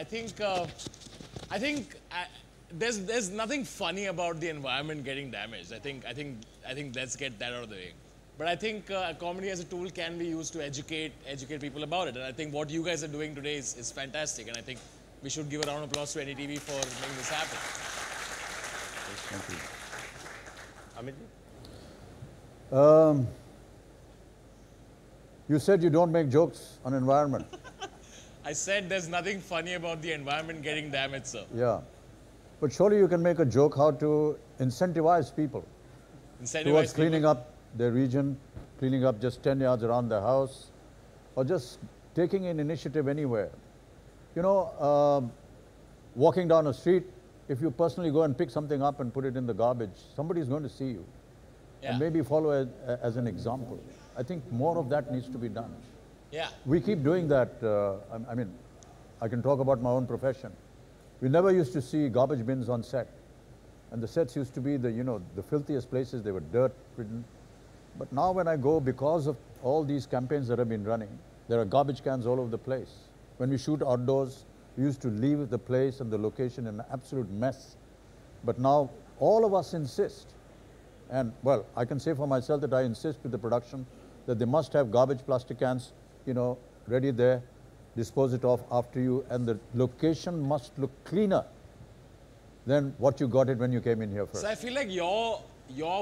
think there's nothing funny about the environment getting damaged. I think let's get that out of the way. But I think comedy as a tool can be used to educate people about it. And I think what you guys are doing today is fantastic. And I think we should give a round of applause to NDTV for making this happen. Thank you. Amit? You said you don't make jokes on environment. I said there's nothing funny about the environment getting damaged, sir. Yeah. But surely you can make a joke how to incentivize people towards cleaning up their region, cleaning up just 10 yards around their house, or just taking an initiative anywhere. You know, walking down a street, if you personally go and pick something up and put it in the garbage, somebody's going to see you. Yeah. And maybe follow as an example. I think more of that needs to be done. Yeah. We keep doing that. I mean, I can talk about my own profession. We never used to see garbage bins on set. And the sets used to be the filthiest places. They were dirt-ridden. But now when I go, because of all these campaigns that have been running, there are garbage cans all over the place. When we shoot outdoors, we used to leave the place and the location in an absolute mess. But now all of us insist. And, well, I can say for myself that I insist with the production that they must have garbage plastic cans, ready there, dispose it off after you, and the location must look cleaner than what you got it when you came in here first. So I feel like your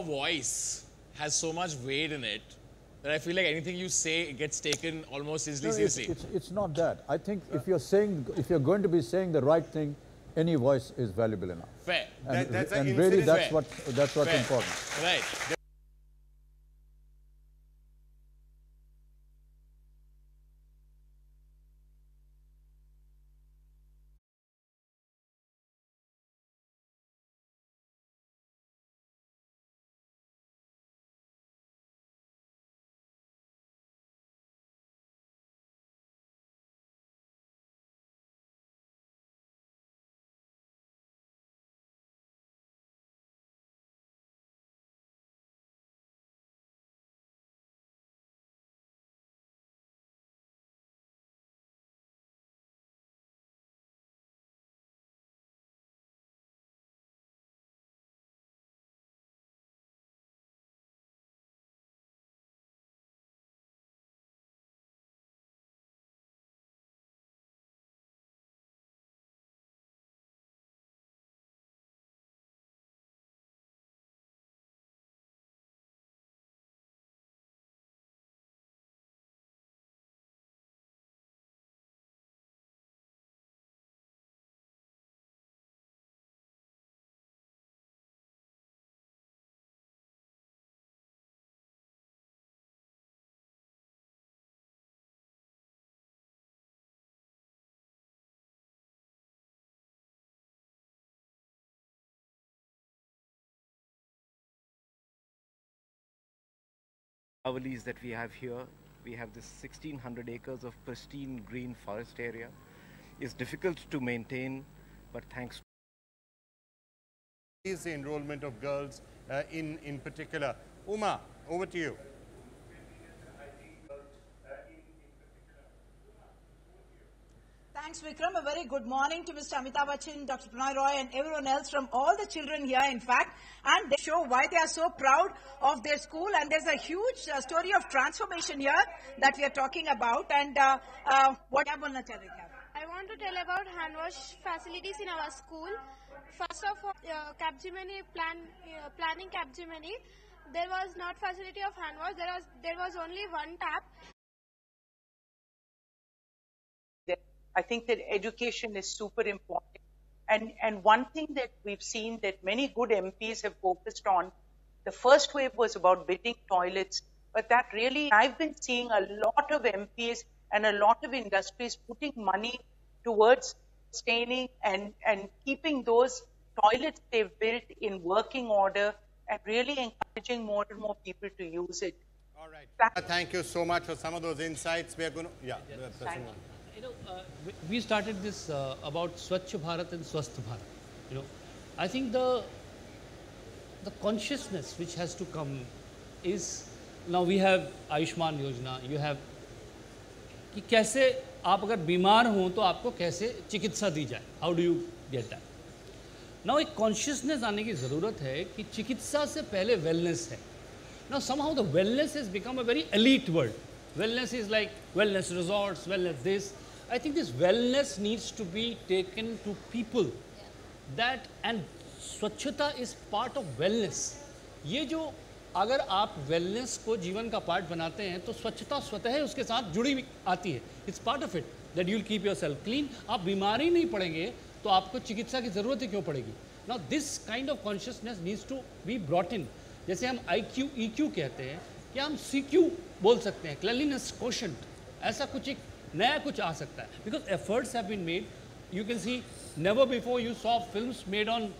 voice has so much weight in it that I feel like anything you say, it gets taken almost seriously. It's not that. I think if you're going to be saying the right thing, any voice is valuable enough. Fair. And really that's what's important. Right. Avalis that we have here. We have this 1600 acres of pristine green forest area. It's difficult to maintain, but thanks to is the enrollment of girls in particular. Uma, over to you. Thanks, Vikram. A very good morning to Mr. Amitabh Bachchan, Dr. Prannoy Roy, and everyone else from all the children here, in fact. And they show why they are so proud of their school. And there's a huge story of transformation here that we are talking about. And what I want to tell about hand wash facilities in our school. First of all, planning Capgemini, there was not facility of hand wash. There was only one tap. I think that education is super important. And one thing that we've seen that many good MPs have focused on, the first wave was about building toilets, but that really, I've been seeing a lot of MPs and a lot of industries putting money towards sustaining and keeping those toilets they've built in working order and really encouraging more and more people to use it. All right. Thank you so much for some of those insights. We are going to, we started this about Swachh Bharat and Swasth Bharat. I think the consciousness which has to come is, now we have Ayushman Yojana, you have कि कैसे आप अगर बीमार हों तो आपको कैसे चिकित्सा दी जाए, how do you get that. Now एक कॉन्शियसनेस आने की ज़रूरत है कि चिकित्सा से पहले वेलनेस है। Now somehow the wellness has become a very elite word. Wellness is like wellness resorts, wellness this. I think this wellness needs to be taken to people that, and स्वच्छता इज़ पार्ट ऑफ वेलनेस। ये जो अगर आप wellness को जीवन का part बनाते हैं तो स्वच्छता स्वतः उसके साथ जुड़ी आती है। It's part of it that you will keep your self clean. आप बीमार ही नहीं पड़ेंगे तो आपको चिकित्सा की ज़रूरत ही क्यों पड़ेगी। Now this kind of consciousness needs to be brought in. जैसे हम IQ EQ कहते हैं, या हम CQ बोल सकते हैं, क्लीनलीनेस कोशेंट, ऐसा कुछ एक नया कुछ आ सकता है। Because efforts have been made, you can see never before you saw films made on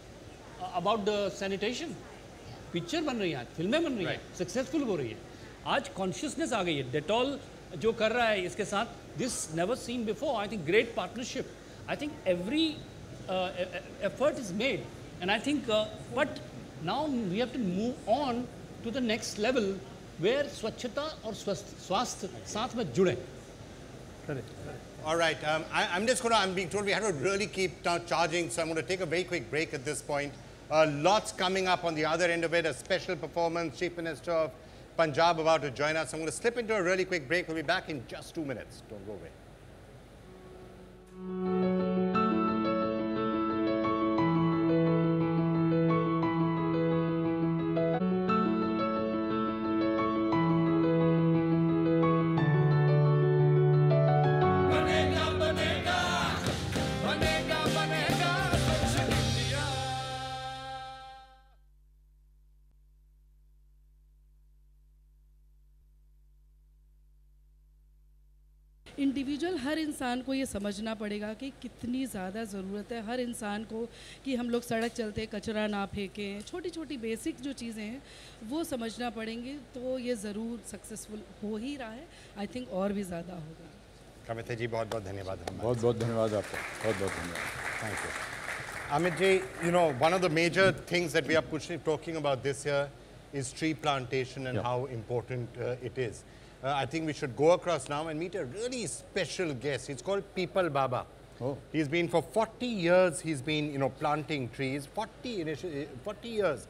about the sanitation. Picture बन रही है आज, फिल्में बन रही हैं, सक्सेसफुल हो रही है। आज कॉन्शियसनेस आ गई है। डेटॉल जो कर रहा है इसके साथ, this never seen before. I think great partnership. I think every effort is made, and I think but now we have to move on to the next level where स्वच्छता और स्वास्थ्य साथ में जुड़े। All right, I'm being told we have to really keep charging, so I'm going to take a very quick break at this point. Lots coming up on the other end of it, a special performance, Chief Minister of Punjab about to join us. I'm going to slip into a really quick break. We'll be back in just 2 minutes. Don't go away. Individual हर इंसान को ये समझना पड़ेगा कि कितनी ज़्यादा ज़रूरत है हर इंसान को कि हम लोग सड़क चलते कचरा ना फेंकें। छोटी छोटी बेसिक जो चीज़ें हैं वो समझना पड़ेंगे, तो ये ज़रूर सक्सेसफुल हो ही रहा है। आई थिंक और भी ज़्यादा होगा। कविता जी बहुत बहुत धन्यवाद। बहुत बहुत धन्यवाद आपका, बहुत बहुत धन्यवाद। Thank you. Amit ji, you know, one of the major things that we are talking about this year is tree plantation and how important it is. I think we should go across now and meet a really special guest. He's called Peepal Baba. Oh. He's been for 40 years, he's been, you know, planting trees. 40 years,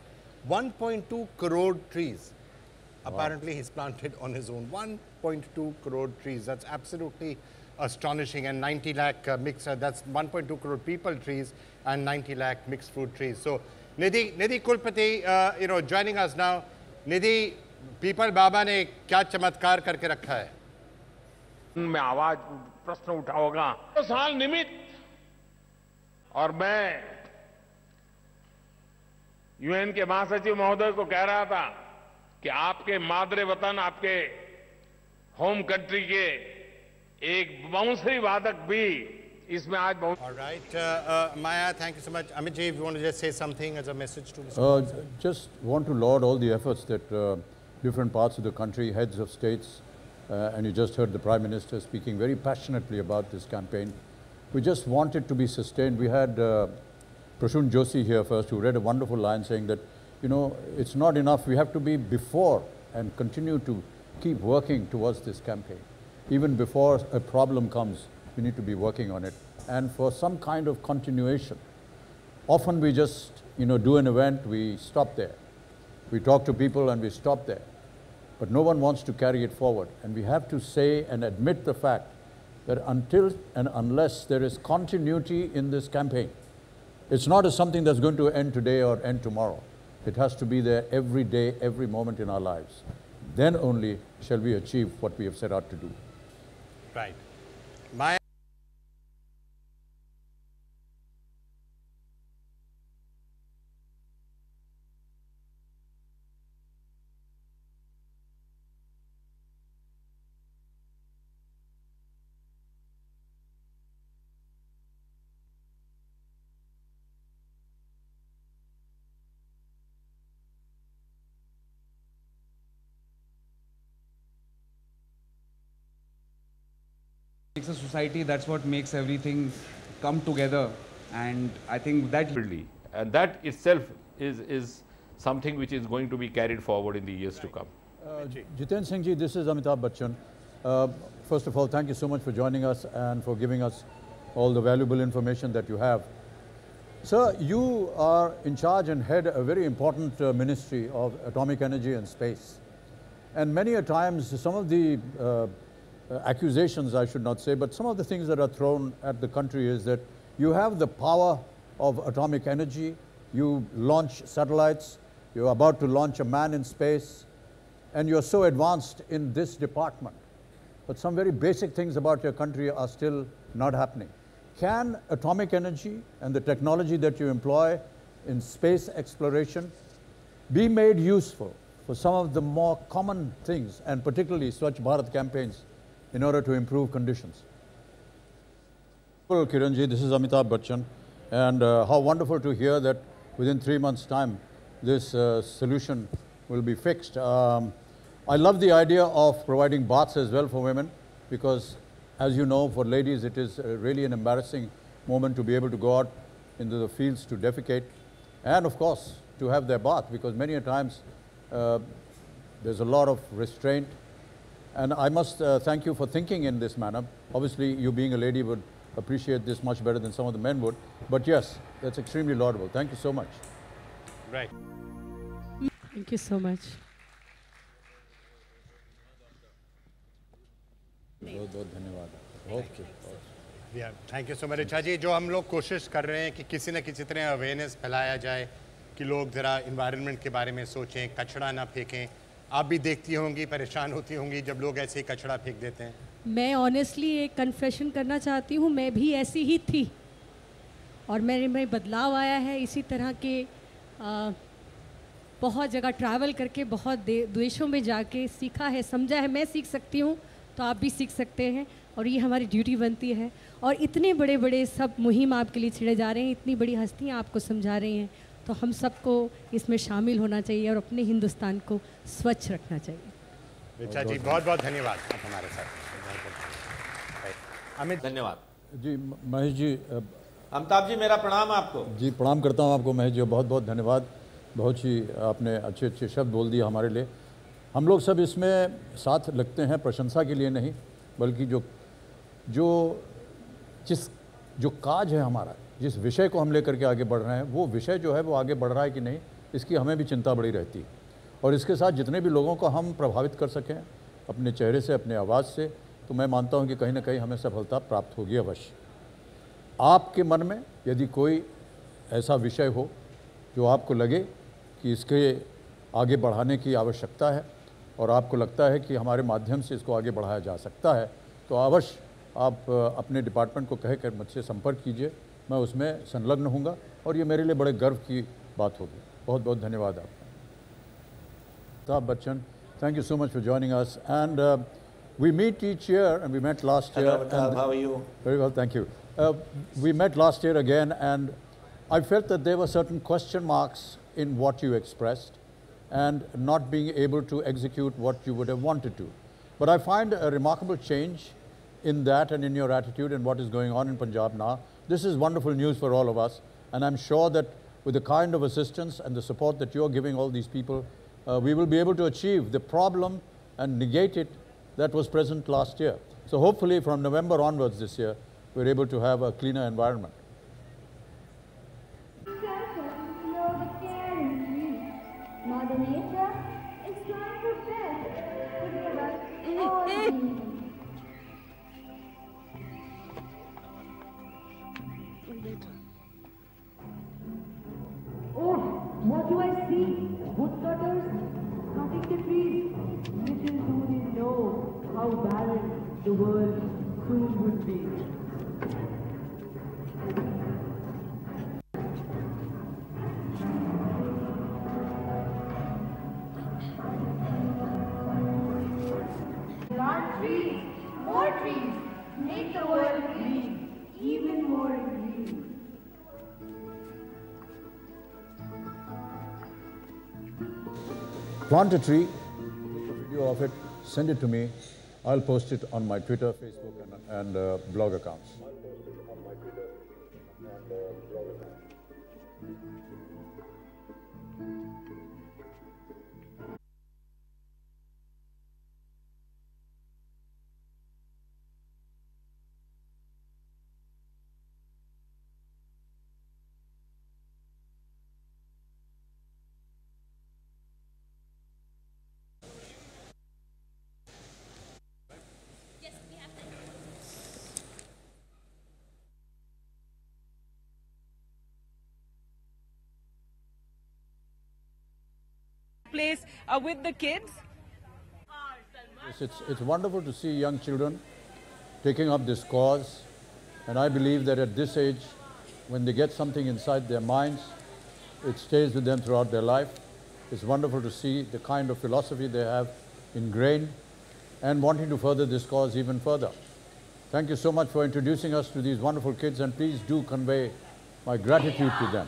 1.2 crore trees. Wow. Apparently he's planted on his own 1.2 crore trees. That's absolutely astonishing. And 90 lakh that's 1.2 crore people trees and 90 lakh mixed fruit trees. So Nidhi Kulpati, you know, joining us now. Nidhi, Peepal Baba ने क्या चमत्कार करके रखा है? मैं आवाज प्रश्न उठाऊंगा। 2 साल निमित्त, और मैं यूएन के महासचिव महोदय को कह रहा था कि आपके मादरे वतन, आपके होम कंट्री के एक बांसुरी वादक भी इसमें आज बहुत। All right, Maya, thank you so much. Amit ji, if you want to just say something as a message to Mr. Just want to laud all the efforts that different parts of the country, heads of states, and you just heard the Prime Minister speaking very passionately about this campaign. We just want it to be sustained. We had Prashun Joshi here first, who read a wonderful line saying that, you know, it's not enough. We have to be before and continue to keep working towards this campaign. Even before a problem comes, we need to be working on it. And for some kind of continuation. Often we just, you know, do an event, we stop there. We talk to people and we stop there. But no one wants to carry it forward. And we have to say and admit the fact that until and unless there is continuity in this campaign, it's not something that's going to end today or end tomorrow. It has to be there every day, every moment in our lives. Then only shall we achieve what we have set out to do. Right. My It's a society, that's what makes everything come together, and I think that and that itself is something which is going to be carried forward in the years to come. Jiten Singh ji, this is Amitabh Bachchan. first of all, thank you so much for joining us and for giving us all the valuable information that you have. Sir, you are in charge and head a very important ministry of atomic energy and space. And many a times, some of the accusations, I should not say, but some of the things that are thrown at the country is that you have the power of atomic energy, you launch satellites, you're about to launch a man in space, and you're so advanced in this department. But some very basic things about your country are still not happening. Can atomic energy and the technology that you employ in space exploration be made useful for some of the more common things, and particularly Swachh Bharat campaigns, in order to improve conditions? Well, Kiranji, this is Amitabh Bachchan, and how wonderful to hear that within 3 months' time this solution will be fixed. I love the idea of providing baths as well for women, because as you know, for ladies it is really an embarrassing moment to be able to go out into the fields to defecate, and of course to have their bath, because many a times there's a lot of restraint. And I must thank you for thinking in this manner. Obviously, you being a lady would appreciate this much better than some of the men would. But yes, that's extremely laudable. Thank you so much. Right. Thank you so much. Yeah, thank you so much, Richa जी. जो हम लोग कोशिश कर रहे हैं कि किसी न किसी तरह अवेयरनेस फैलाया जाए कि लोग ज़रा इन्वायरमेंट के बारे में सोचें, कचरा ना फेंकें. आप भी देखती होंगी, परेशान होती होंगी जब लोग ऐसे ही कचरा फेंक देते हैं. मैं ऑनेस्टली एक कन्फेशन करना चाहती हूँ, मैं भी ऐसी ही थी और मेरे में बदलाव आया है. इसी तरह के बहुत जगह ट्रैवल करके, बहुत देशों में जाके सीखा है, समझा है. मैं सीख सकती हूँ तो आप भी सीख सकते हैं, और ये हमारी ड्यूटी बनती है. और इतने बड़े बड़े सब मुहिम आपके लिए छिड़े जा रहे हैं, इतनी बड़ी हस्तियाँ आपको समझा रही हैं, तो हम सबको इसमें शामिल होना चाहिए और अपने हिंदुस्तान को स्वच्छ रखना चाहिए. रिचा जी, बहुत बहुत धन्यवाद आप हमारे साथ. अमित, धन्यवाद जी. महेश जी, अमिताभ जी, मेरा प्रणाम आपको. जी, प्रणाम करता हूँ आपको महेश जी, बहुत बहुत धन्यवाद. बहुत ही आपने अच्छे अच्छे शब्द बोल दिए हमारे लिए. हम लोग सब इसमें साथ लगते हैं, प्रशंसा के लिए नहीं, बल्कि जो काज है हमारा, जिस विषय को हम लेकर के आगे बढ़ रहे हैं, वो विषय जो है वो आगे बढ़ रहा है कि नहीं, इसकी हमें भी चिंता बड़ी रहती है. और इसके साथ जितने भी लोगों को हम प्रभावित कर सकें अपने चेहरे से, अपने आवाज़ से, तो मैं मानता हूं कि कहीं ना कहीं हमें सफलता प्राप्त होगी अवश्य. आपके मन में यदि कोई ऐसा विषय हो जो आपको लगे कि इसके आगे बढ़ाने की आवश्यकता है और आपको लगता है कि हमारे माध्यम से इसको आगे बढ़ाया जा सकता है, तो अवश्य आप अपने डिपार्टमेंट को कह कर मुझसे संपर्क कीजिए. मैं उसमें संलग्न हूँगा और ये मेरे लिए बड़े गर्व की बात होगी. बहुत बहुत धन्यवाद आपका. Amitabh Bachchan, thank you so much for joining us. And we meet each year, and we met last year. Hello, Amitabh, how are you? Very well, thank you. We met last year again, and I felt that there were certain question marks in what you expressed and not being able to execute what you would have wanted to. But I find a remarkable change in that and in your attitude and what is going on in Punjab now. This is wonderful news for all of us, and I'm sure that with the kind of assistance and the support that you're giving all these people, we will be able to achieve the problem and negate it that was present last year. So hopefully from November onwards this year, we're able to have a cleaner environment. Mother Nature is trying her best to give us all we need. Oh, what do I see? Woodcutters cutting the trees. Little do they know how barren the world soon would be. Plant trees, more trees, make the world green, even more green. Plant a tree, take a video of it, send it to me. I'll post it on my Twitter, Facebook, and blog accounts. place with the kids. Yes, it's wonderful to see young children taking up this cause, and I believe that at this age, when they get something inside their minds, it stays with them throughout their life. It's wonderful to see the kind of philosophy they have ingrained and wanting to further this cause even further. Thank you so much for introducing us to these wonderful kids, and please do convey my gratitude to them.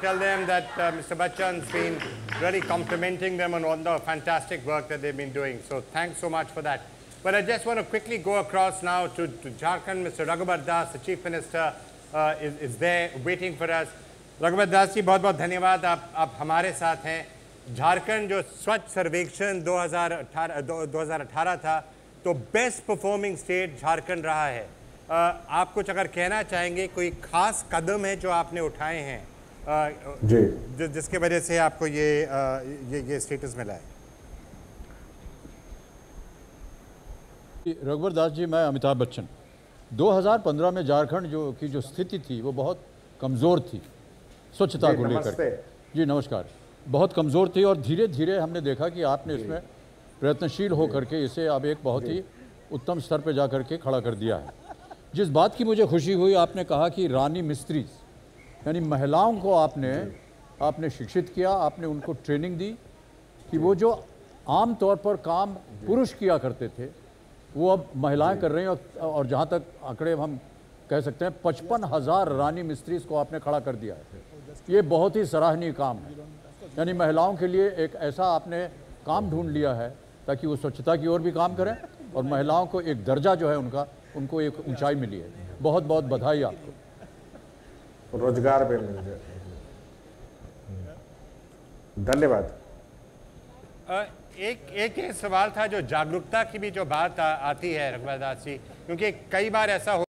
Tell them that Mr. Bachchan's been really complimenting them on all the fantastic work that they've been doing. So thanks so much for that. But I just want to quickly go across now to Jharkhand. Mr. Raghubar Das, the Chief Minister, is there waiting for us. Raghubar Das जी बहुत बहुत धन्यवाद आप हमारे साथ हैं. झारखंड जो स्वच्छ सर्वेक्षण 2018 था तो बेस्ट परफॉर्मिंग स्टेट झारखंड रहा है. आप कुछ अगर कहना चाहेंगे, कोई खास कदम है जो आपने उठाए हैं जिसके वजह से आपको ये स्टेटस मिला है? रघुवर दास जी, मैं अमिताभ बच्चन. 2015 में झारखंड की जो स्थिति थी वो बहुत कमज़ोर थी स्वच्छता को लेकर. जी नमस्कार. बहुत कमज़ोर थी और धीरे धीरे हमने देखा कि आपने इसमें प्रयत्नशील होकर के इसे अब एक बहुत ही उत्तम स्तर पर जा कर के खड़ा कर दिया है. जिस बात की मुझे खुशी हुई, आपने कहा कि रानी मिस्त्री यानी महिलाओं को आपने शिक्षित किया, आपने उनको ट्रेनिंग दी कि वो जो आम तौर पर काम पुरुष किया करते थे वो अब महिलाएं कर रही हैं. और जहाँ तक आंकड़े हम कह सकते हैं 55,000 रानी मिस्त्रीज को आपने खड़ा कर दिया है. ये बहुत ही सराहनीय काम है. यानी महिलाओं के लिए एक ऐसा आपने काम ढूंढ लिया है ताकि वो स्वच्छता की ओर भी काम करें और महिलाओं को एक दर्जा जो है उनको एक ऊंचाई मिली है. बहुत बहुत बधाई आपको. रोजगार पे मिल जाए. धन्यवाद. एक ये सवाल था जो जागरूकता की भी जो बात आती है रघुवर दास जी, क्योंकि कई बार ऐसा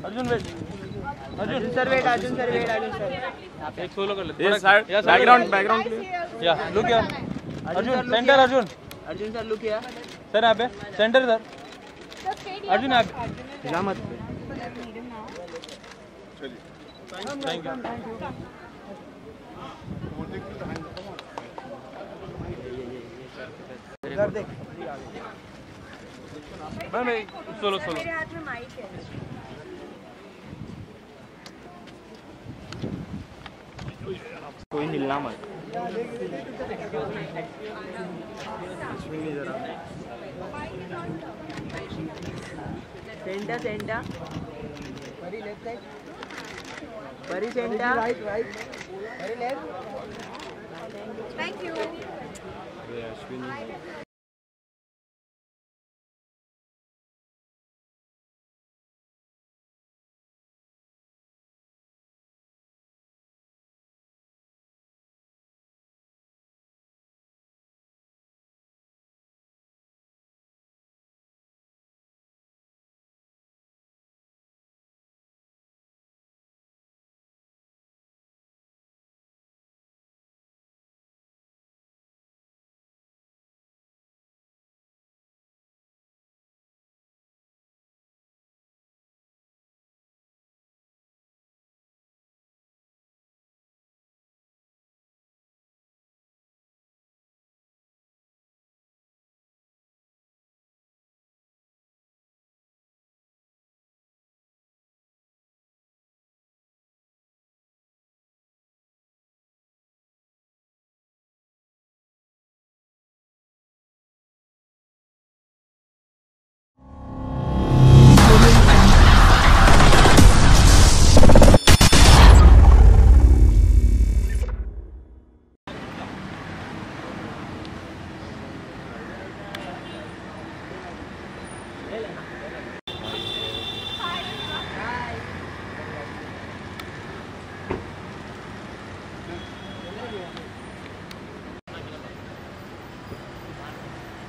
Arjun wait, Arjun sir wait, Arjun sir wait, Arjun sir एक सोलो कर लेते हैं। बैकग्राउंड बैकग्राउंड या look here, Arjun centre, Arjun sir look here, sir यहाँ पे सेंटर सर, अर्जुन आप जा मत, थैंक यू। इधर देख मैं सोलो सोलो, मेरे हाथ में माइक है। कोई हिलना मत, जरा सेंटर सेंटर परी लेफ्ट साइड, परी सेंटर राइट राइट, परी लेफ्ट, थैंक यू।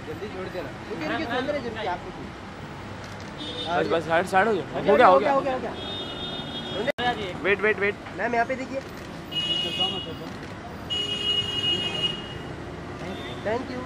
जल्दी छोड़ देना, क्योंकि इनके अंदर है जल्दी आपको। बस बस साइड साइड हो गया, हो गया हो गया हो गया। वेट वेट वेट मैम यहाँ पे देखिए, थैंक यू।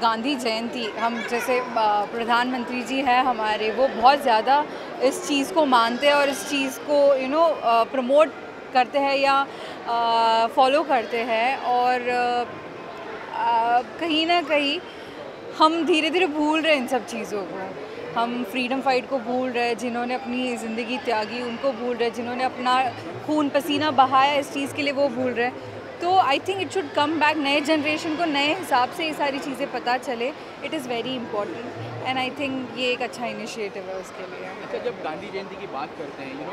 गांधी जयंती, हम जैसे प्रधानमंत्री जी हैं हमारे, वो बहुत ज़्यादा इस चीज़ को मानते हैं और इस चीज़ को प्रमोट करते हैं या फॉलो करते हैं। और कहीं ना कहीं हम धीरे धीरे भूल रहे हैं इन सब चीज़ों को। हम फ्रीडम फाइट को भूल रहे हैं, जिन्होंने अपनी ज़िंदगी त्यागी उनको भूल रहे हैं, जिन्होंने अपना खून पसीना बहाया इस चीज़ के लिए वो भूल रहे हैं। तो I think it should come back, नए जनरेशन को नए हिसाब से ये सारी चीज़ें पता चले। It is very important and I think ये एक अच्छा इनिशिएटिव है उसके लिए। अच्छा, जब गांधी जयंती की बात करते हैं,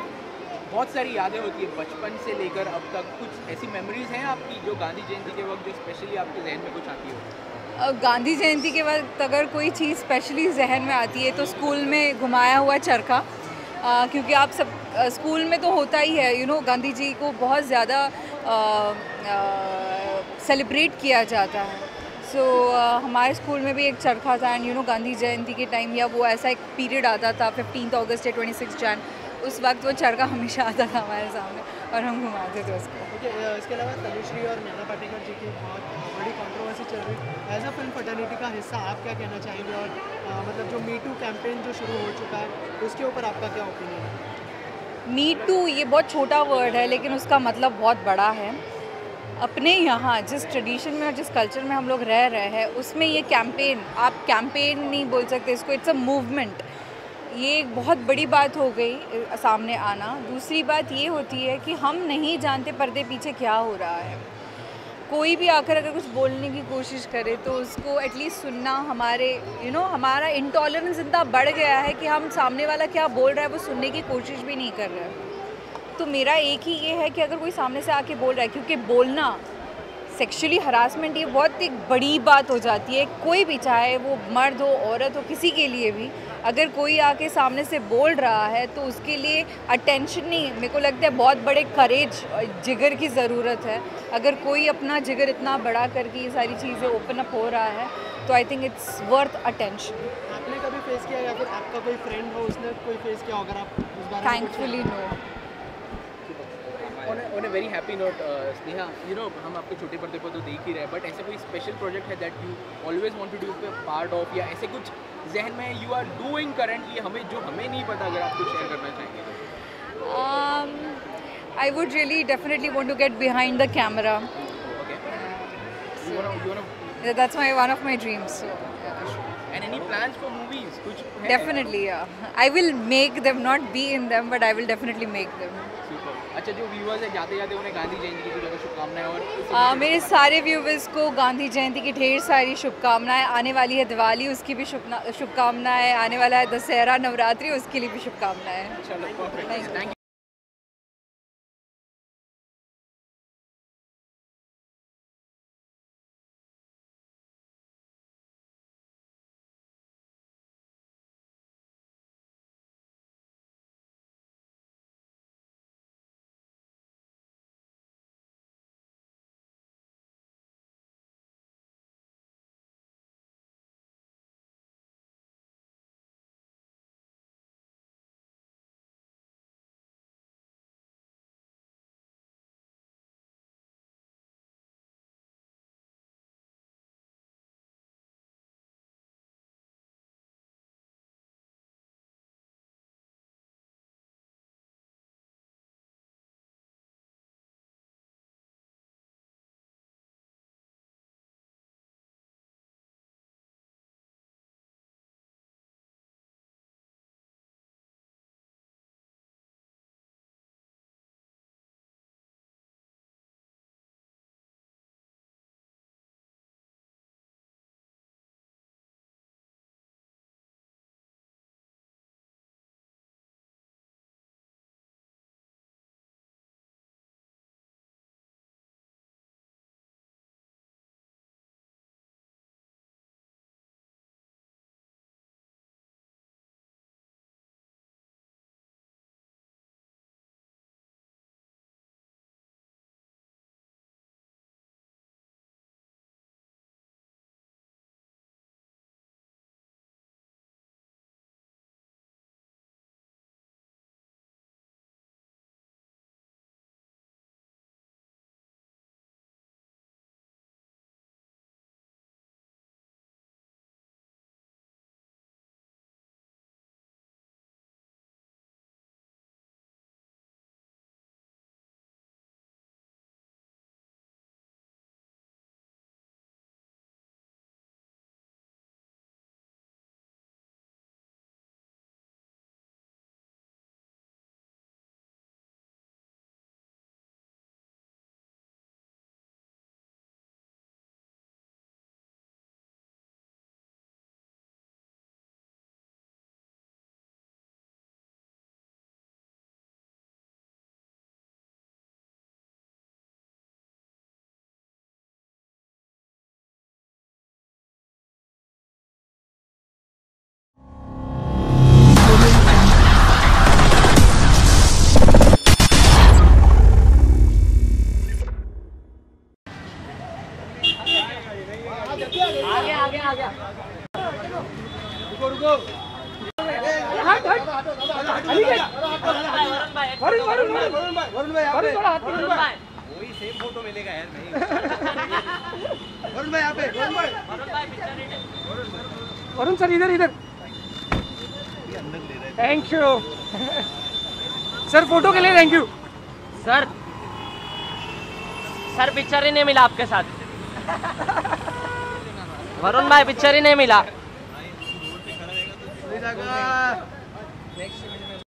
बहुत सारी यादें होती है बचपन से लेकर अब तक। कुछ ऐसी मेमोरीज हैं आपकी जो गांधी जयंती के वक्त जो स्पेशली आपके जहन में कुछ आती हो? गांधी जयंती के वक्त अगर कोई चीज़ स्पेशली जहन में आती है तो स्कूल में घुमाया हुआ चरखा, क्योंकि आप सब स्कूल में तो होता ही है, गांधी जी को बहुत ज़्यादा सेलिब्रेट किया जाता है। सो हमारे स्कूल में भी एक चरखा था एंड गांधी जयंती के टाइम या वो ऐसा एक पीरियड आता था 15 अगस्त या 26 जन, उस वक्त वो चरखा हमेशा आता था हमारे सामने और हम घुमाते थे उसको। इसके अलावा तनुश्री और नैना पाटेकर जी की बहुत बड़ी कंट्रोवर्सी चल रही है। एज अ फिल्म फर्टर्निटी का हिस्सा आप क्या कहना चाहेंगे? और मतलब जो मी टू कैंपेन जो शुरू हो चुका है उसके ऊपर आपका क्या ओपिनियन है? मी टू ये बहुत छोटा वर्ड है लेकिन उसका मतलब बहुत बड़ा है। अपने यहाँ जिस ट्रेडिशन में और जिस कल्चर में हम लोग रह रहे हैं उसमें ये कैंपेन, आप कैंपेन नहीं बोल सकते इसको, इट्स अ मूवमेंट। ये एक बहुत बड़ी बात हो गई सामने आना। दूसरी बात ये होती है कि हम नहीं जानते पर्दे पीछे क्या हो रहा है। कोई भी आकर अगर कुछ बोलने की कोशिश करे तो उसको एटलीस्ट सुनना। हमारे हमारा इंटॉलरेंस इतना बढ़ गया है कि हम सामने वाला क्या बोल रहा है वो सुनने की कोशिश भी नहीं कर रहे हैं। तो मेरा एक ही ये है कि अगर कोई सामने से आके बोल रहा है, क्योंकि बोलना सेक्सुअली हरासमेंट ये बहुत एक बड़ी बात हो जाती है। कोई भी, चाहे वो मर्द हो औरत हो, किसी के लिए भी अगर कोई आके सामने से बोल रहा है तो उसके लिए अटेंशन नहीं, मेरे को लगता है बहुत बड़े करेज, जिगर की ज़रूरत है। अगर कोई अपना जिगर इतना बड़ा करके ये सारी चीज़ें ओपन अप हो रहा है तो I think it's worth attention. आपने कभी फेस किया या फिर आपका कोई फ्रेंड हो उसने कोई फेस किया अगर आप उस बारे में? Thankfully no. On a very happy note, Sneha, हम आपको छोटे पर्दे पर तो देख ही रहे हैं, बट ऐसा कोई स्पेशल प्रोजेक्ट है that you always want to do part of, या ऐसे कुछ जहन में यू आर डूइंग करंटली हमें नहीं पता, अगर आप कुछ शेयर करना चाहेंगे तो? I would really definitely want to get behind the camera. Okay. That's one of my dreams. So, and any plans for movies? कुछ है? Definitely, yeah. I will make them, not be in them, but I will definitely make them. अच्छा, जो viewers है जाते जाते उन्हें गांधी जयंती की ज़्यादा शुभकामनाएं। और मेरे सारे व्यूअर्स को गांधी जयंती की ढेर सारी शुभकामनाएं। आने वाली है दिवाली, उसकी भी शुभकामनाएं। आने वाला है दशहरा, नवरात्रि, उसके लिए भी शुभकामनाएं। चलो, थैंक यू। वही सेम फोटो मिलेगा यार नहीं। वरुण भाई यहाँ पे, वरुण सर इधर इधर। थैंक यू सर, फोटो के लिए thank you sir. Sir picture ही नहीं मिला आपके साथ। वरुण भाई पिक्चर ही नहीं मिला।